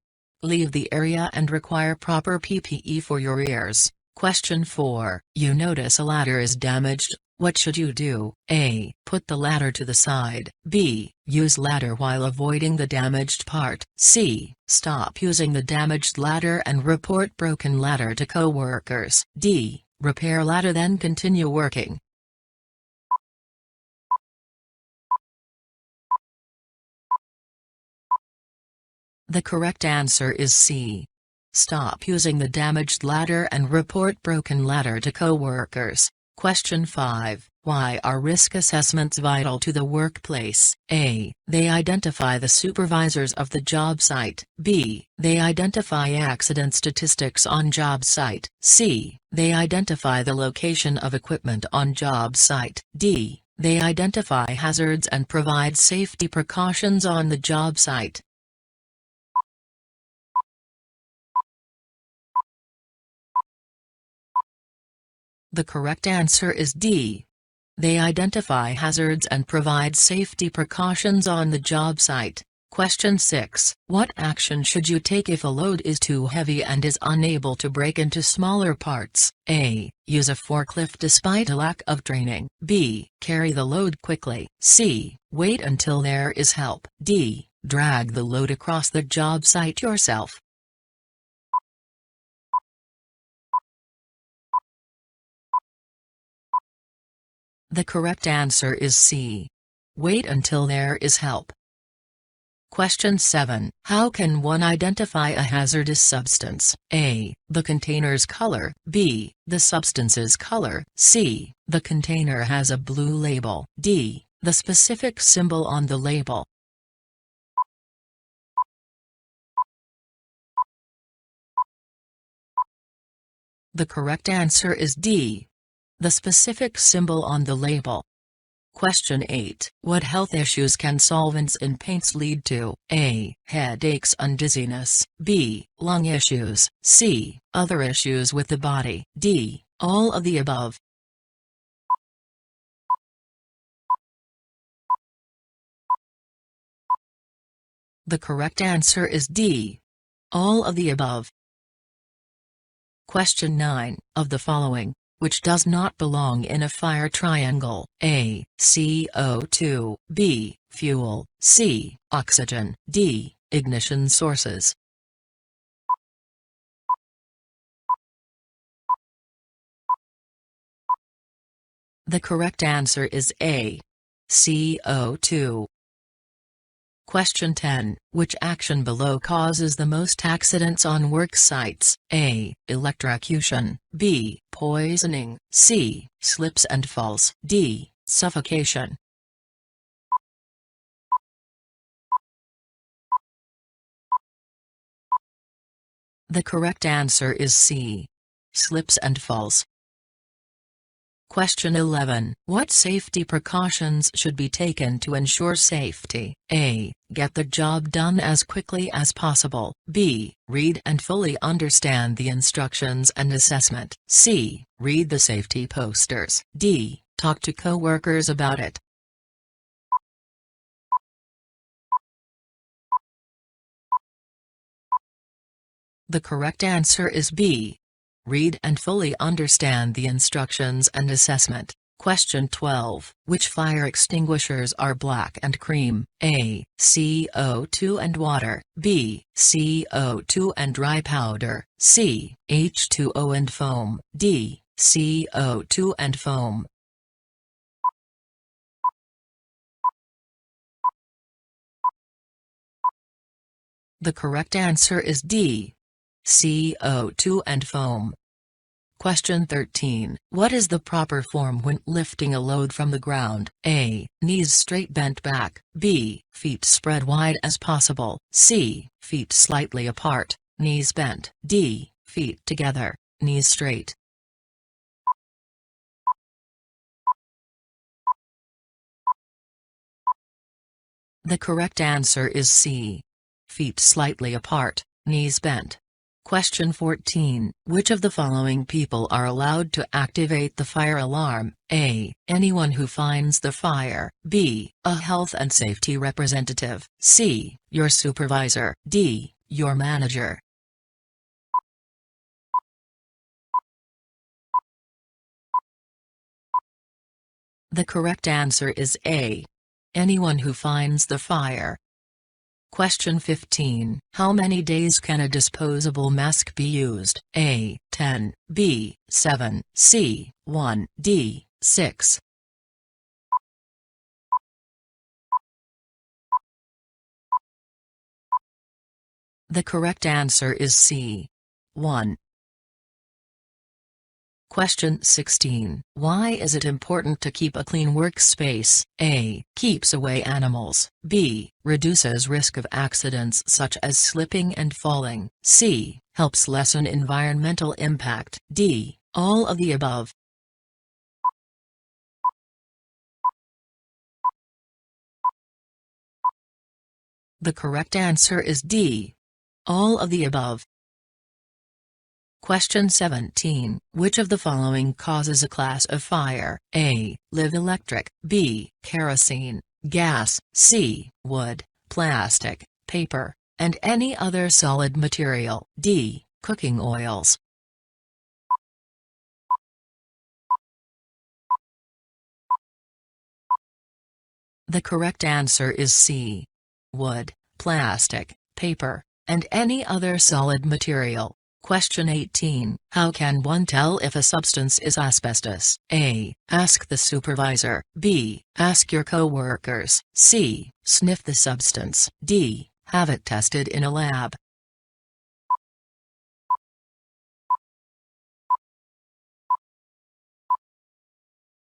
Leave the area and require proper PPE for your ears. Question 4. You notice a ladder is damaged, what should you do? A. Put the ladder to the side. B. Use ladder while avoiding the damaged part. C. Stop using the damaged ladder and report broken ladder to co-workers. D. Repair ladder then continue working. The correct answer is C. Stop using the damaged ladder and report broken ladder to co-workers. Question 5. Why are risk assessments vital to the workplace? A. They identify the supervisors of the job site. B. They identify accident statistics on job site. C. They identify the location of equipment on job site. D. They identify hazards and provide safety precautions on the job site. The correct answer is D. They identify hazards and provide safety precautions on the job site. Question 6. What action should you take if a load is too heavy and is unable to break into smaller parts? A. Use a forklift despite a lack of training. B. Carry the load quickly. C. Wait until there is help. D. Drag the load across the job site yourself. The correct answer is C. Wait until there is help. Question 7. How can one identify a hazardous substance? A. The container's color. B. The substance's color. C. The container has a blue label. D. The specific symbol on the label. The correct answer is D. The specific symbol on the label. Question 8. What health issues can solvents in paints lead to? A. Headaches and dizziness. B. Lung issues. C. Other issues with the body. D. All of the above. The correct answer is D. All of the above. Question 9. Of the following, which does not belong in a fire triangle? A. CO2. B. Fuel. C. Oxygen. D. Ignition sources. The correct answer is A. CO2. Question 10. Which action below causes the most accidents on work sites? A. Electrocution. B. Poisoning. C. Slips and falls. D. Suffocation. The correct answer is C. Slips and falls. Question 11. What safety precautions should be taken to ensure safety? A. Get the job done as quickly as possible. B. Read and fully understand the instructions and assessment. C. Read the safety posters. D. Talk to coworkers about it. The correct answer is B. Read and fully understand the instructions and assessment. Question 12. Which fire extinguishers are black and cream? A. CO2 and water. B. CO2 and dry powder. C. H2O and foam. D. CO2 and foam. The correct answer is D. CO2 and foam. Question 13. What is the proper form when lifting a load from the ground? A. Knees straight bent back. B. Feet spread wide as possible. C. Feet slightly apart, knees bent. D. Feet together, knees straight. The correct answer is C. Feet slightly apart, knees bent. Question 14. Which of the following people are allowed to activate the fire alarm? A. Anyone who finds the fire. B. A health and safety representative. C. Your supervisor. D. Your manager. The correct answer is A. Anyone who finds the fire. Question 15. How many days can a disposable mask be used? A. 10. B. 7. C. 1. D. 6. The correct answer is C. 1. Question 16. Why is it important to keep a clean workspace? A. Keeps away animals. B. Reduces risk of accidents such as slipping and falling. C. Helps lessen environmental impact. D. All of the above. The correct answer is D. All of the above. Question 17. Which of the following causes a class of fire? A. Live electric. B. Kerosene, gas. C. Wood, plastic, paper, and any other solid material. D. Cooking oils. The correct answer is C. Wood, plastic, paper, and any other solid material. Question 18. How can one tell if a substance is asbestos? A. Ask the supervisor. B. Ask your coworkers. C. Sniff the substance. D. Have it tested in a lab.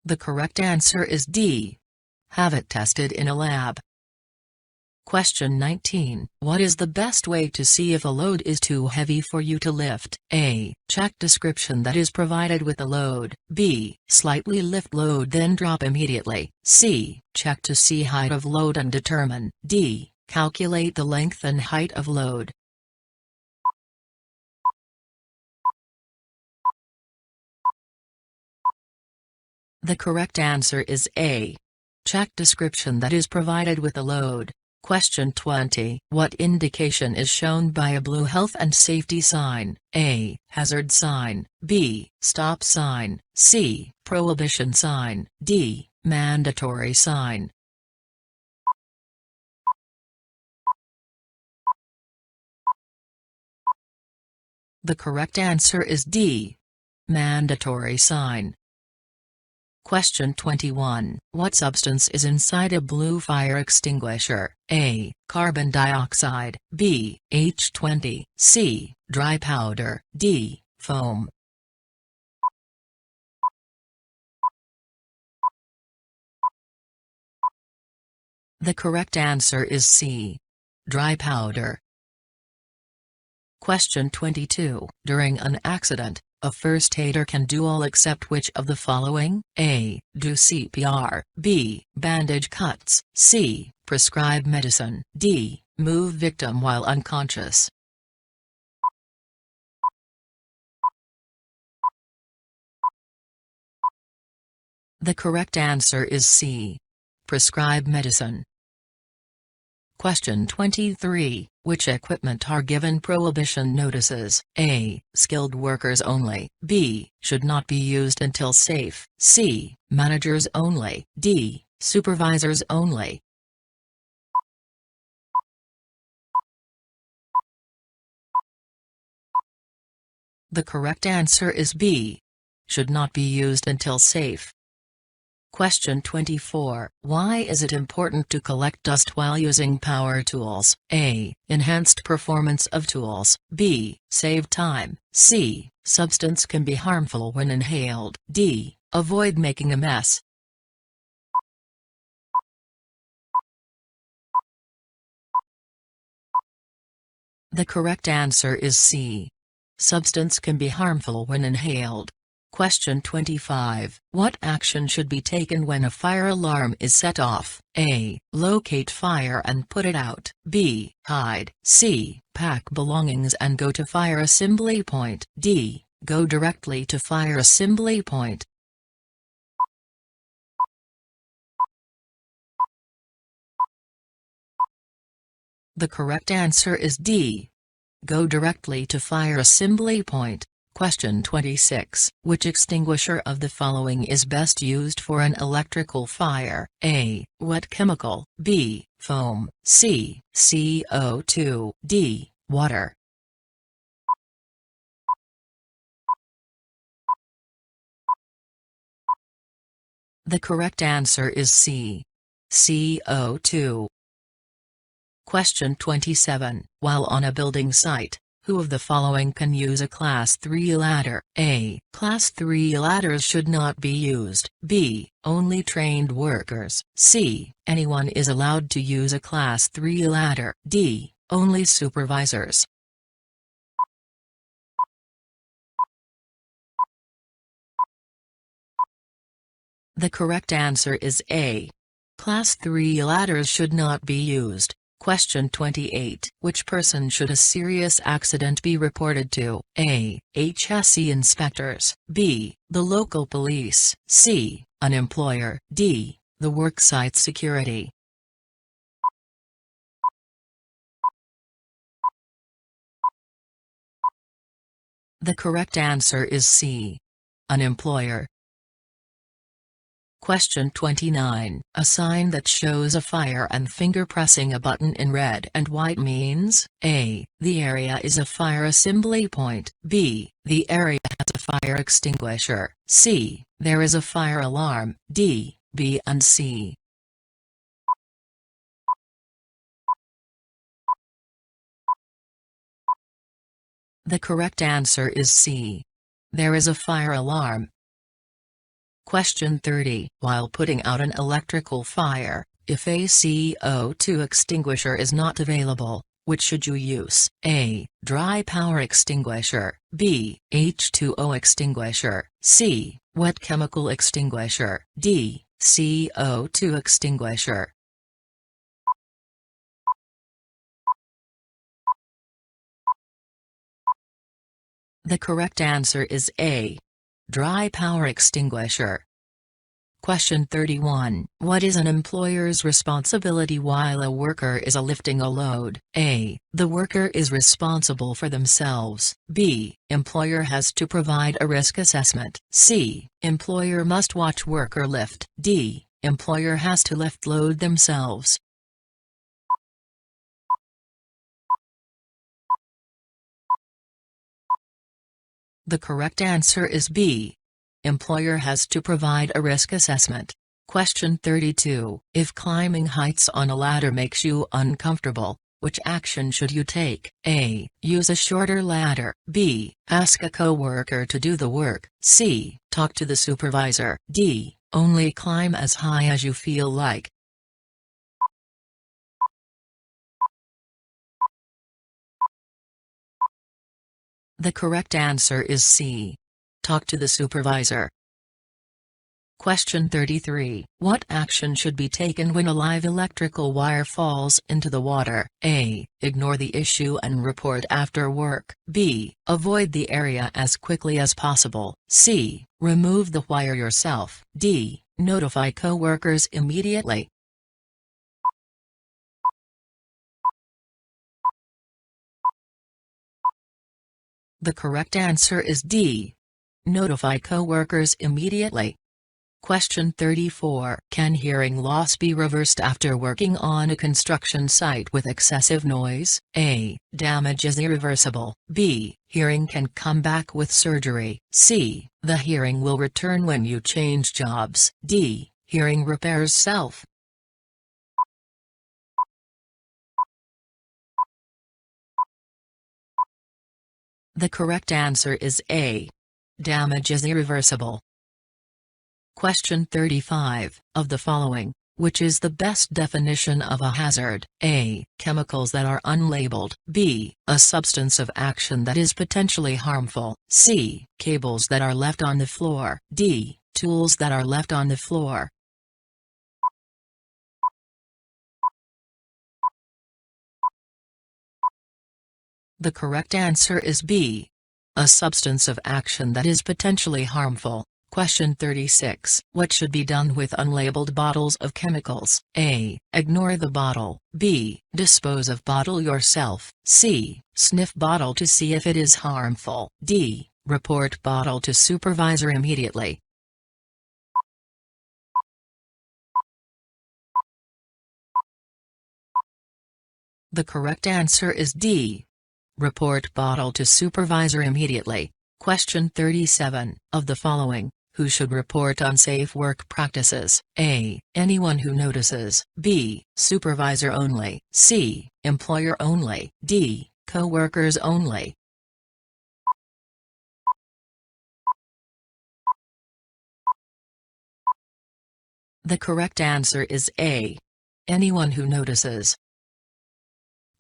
The correct answer is D. Have it tested in a lab. Question 19. What is the best way to see if a load is too heavy for you to lift? A. Check description that is provided with the load. B. Slightly lift load then drop immediately. C. Check to see height of load and determine. D. Calculate the length and height of load. The correct answer is A. Check description that is provided with the load. Question 20. What indication is shown by a blue health and safety sign? A. Hazard sign. B. Stop sign. C. Prohibition sign. D. Mandatory sign. The correct answer is D. Mandatory sign. Question 21. What substance is inside a blue fire extinguisher? A. Carbon dioxide. B. H20. C. Dry powder. D. Foam. The correct answer is C. Dry powder. Question 22. During an accident, a first aider can do all except which of the following? A. Do CPR. B. Bandage cuts. C. Prescribe medicine. D. Move victim while unconscious. The correct answer is C. Prescribe medicine. Question 23. Which equipment are given prohibition notices? A. Skilled workers only. B. Should not be used until safe. C. Managers only. D. Supervisors only. The correct answer is B. Should not be used until safe. Question 24. Why is it important to collect dust while using power tools? A. Enhanced performance of tools. B. Save time. C. Substance can be harmful when inhaled. D. Avoid making a mess. The correct answer is C. Substance can be harmful when inhaled. Question 25. What action should be taken when a fire alarm is set off? A. Locate fire and put it out. B. Hide. C. Pack belongings and go to fire assembly point. D. Go directly to fire assembly point. The correct answer is D. Go directly to fire assembly point. Question 26. Which extinguisher of the following is best used for an electrical fire? A. Wet chemical. B. Foam. C. CO2. D. Water. The correct answer is C. CO2. Question 27. While on a building site, who of the following can use a Class 3 ladder? A. Class 3 ladders should not be used. B. Only trained workers. C. Anyone is allowed to use a Class 3 ladder. D. Only supervisors. The correct answer is A. Class 3 ladders should not be used. Question 28. Which person should a serious accident be reported to? A. HSE inspectors. B. The local police. C. An employer. D. The worksite security. The correct answer is C. An employer. Question 29. A sign that shows a fire and finger pressing a button in red and white means A. The area is a fire assembly point. B. The area has a fire extinguisher. C. There is a fire alarm. D. B and C. The correct answer is C. There is a fire alarm. Question 30. While putting out an electrical fire, if a CO2 extinguisher is not available, which should you use? A. Dry power extinguisher. B. H2O extinguisher. C. Wet chemical extinguisher. D. CO2 extinguisher. The correct answer is A. Dry power extinguisher. Question 31. What is an employer's responsibility while a worker is lifting a load? A. The worker is responsible for themselves. B. Employer has to provide a risk assessment. C. Employer must watch worker lift. D. Employer has to lift load themselves. The correct answer is B. Employer has to provide a risk assessment. Question 32. If climbing heights on a ladder makes you uncomfortable, which action should you take? A. Use a shorter ladder. B. Ask a coworker to do the work. C. Talk to the supervisor. D. Only climb as high as you feel like. The correct answer is C. Talk to the supervisor. Question 33. What action should be taken when a live electrical wire falls into the water? A. Ignore the issue and report after work. B. Avoid the area as quickly as possible. C. Remove the wire yourself. D. Notify coworkers immediately. The correct answer is D. Notify coworkers immediately. Question 34. Can hearing loss be reversed after working on a construction site with excessive noise? A. Damage is irreversible. B. Hearing can come back with surgery. C. The hearing will return when you change jobs. D. Hearing repairs self. The correct answer is A. Damage is irreversible. Question 35. Of the following, which is the best definition of a hazard? A. Chemicals that are unlabeled. B. A substance of action that is potentially harmful. C. Cables that are left on the floor. D. Tools that are left on the floor. The correct answer is B. A substance of action that is potentially harmful. Question 36. What should be done with unlabeled bottles of chemicals? A. Ignore the bottle. B. Dispose of bottle yourself. C. Sniff bottle to see if it is harmful. D. Report bottle to supervisor immediately. The correct answer is D. Report bottle to supervisor immediately. Question 37. Of the following, who should report unsafe work practices? A. Anyone who notices. B. Supervisor only. C. Employer only. D. Coworkers only. The correct answer is A. Anyone who notices.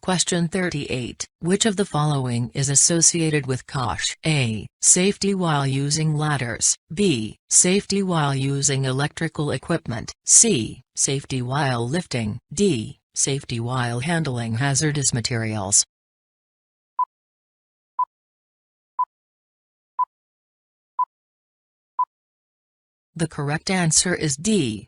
Question 38. Which of the following is associated with COSH? A. Safety while using ladders. B. Safety while using electrical equipment. C. Safety while lifting. D. Safety while handling hazardous materials. The correct answer is D.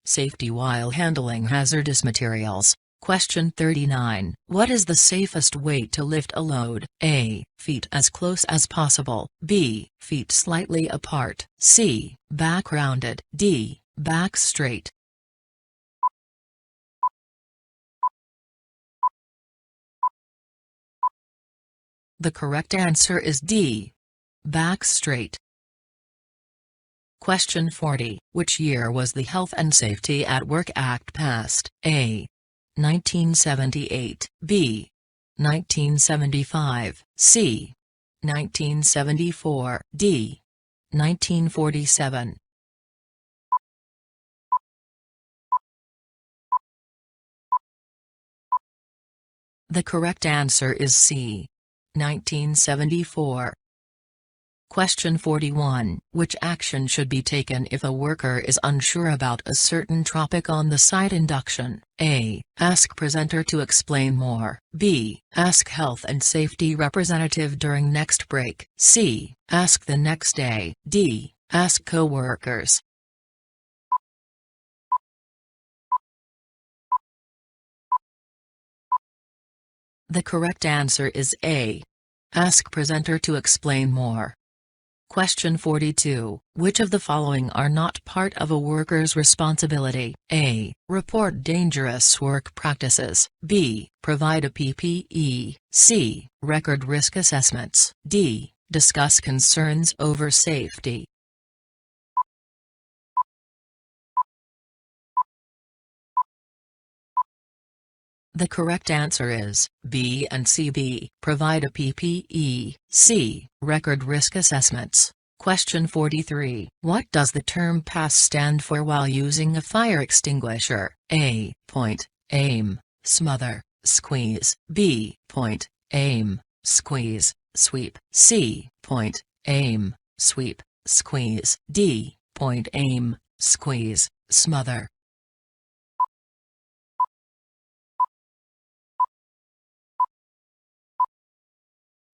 Safety while handling hazardous materials. Question 39. What is the safest way to lift a load? A. Feet as close as possible. B. Feet slightly apart. C. Back rounded. D. Back straight. The correct answer is D. Back straight. Question 40. Which year was the Health and Safety at Work Act passed? A. 1978, B. 1975, C. 1974, D. 1947. The correct answer is C. 1974. Question 41. Which action should be taken if a worker is unsure about a certain topic on the site induction? A. Ask presenter to explain more. B. Ask health and safety representative during next break. C. Ask the next day. D. Ask co-workers. The correct answer is A. Ask presenter to explain more. Question 42. Which of the following are not part of a worker's responsibility? A. Report dangerous work practices. B. Provide a PPE. C. Record risk assessments. D. Discuss concerns over safety. The correct answer is B and C. B. Provide a PPE. C. Record risk assessments. Question 43. What does the term PASS stand for while using a fire extinguisher? A. Point, aim, smother, squeeze. B. Point, aim, squeeze, sweep. C. Point, aim, sweep, squeeze. D. Point, aim, squeeze, smother.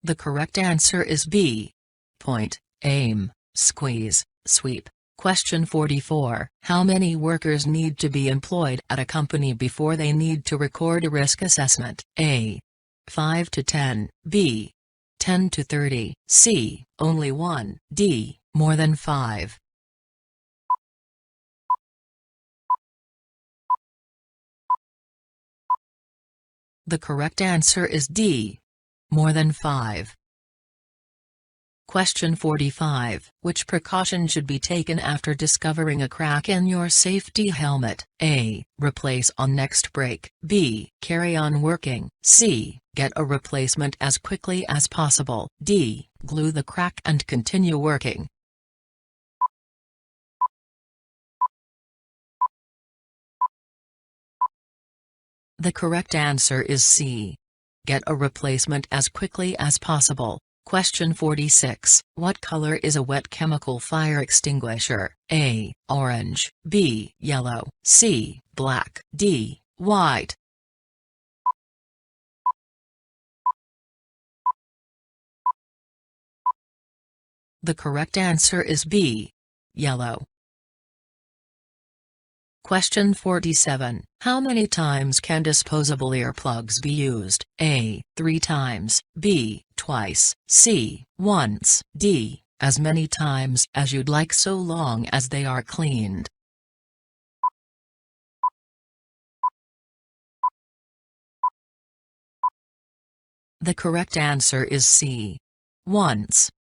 The correct answer is B. Point, aim, squeeze, sweep. Question 44. How many workers need to be employed at a company before they need to record a risk assessment? A. 5 to 10. B. 10 to 30. C. Only 1. D. More than 5. The correct answer is D. More than 5. Question 45. Which precaution should be taken after discovering a crack in your safety helmet? A. Replace on next break. B. Carry on working. C. Get a replacement as quickly as possible. D. Glue the crack and continue working. The correct answer is C. Get a replacement as quickly as possible. Question 46. What color is a wet chemical fire extinguisher? A. Orange. B. Yellow. C. Black. D. White. The correct answer is B. Yellow. Question 47. How many times can disposable earplugs be used? A. 3 times. B. Twice. C. Once. D. As many times as you'd like so long as they are cleaned. The correct answer is C. Once.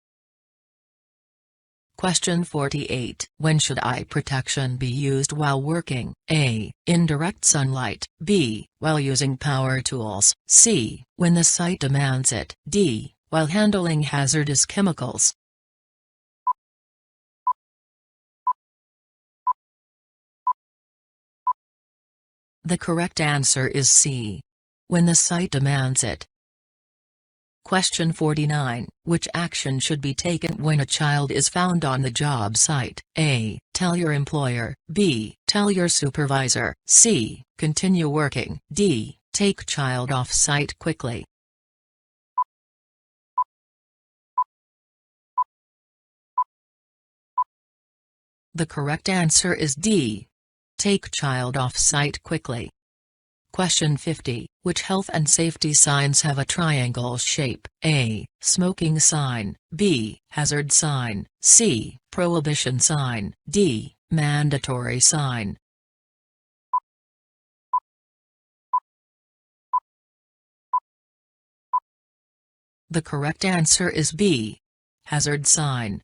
Question 48. When should eye protection be used while working? A. In direct sunlight. B. While using power tools. C. When the site demands it. D. While handling hazardous chemicals. The correct answer is C. When the site demands it. Question 49. Which action should be taken when a child is found on the job site? A. Tell your employer. B. Tell your supervisor. C. Continue working. D. Take child off site quickly. The correct answer is D. Take child off site quickly. Question 50. Which health and safety signs have a triangle shape? A. Smoking sign. B. Hazard sign. C. Prohibition sign. D. Mandatory sign. The correct answer is B. Hazard sign.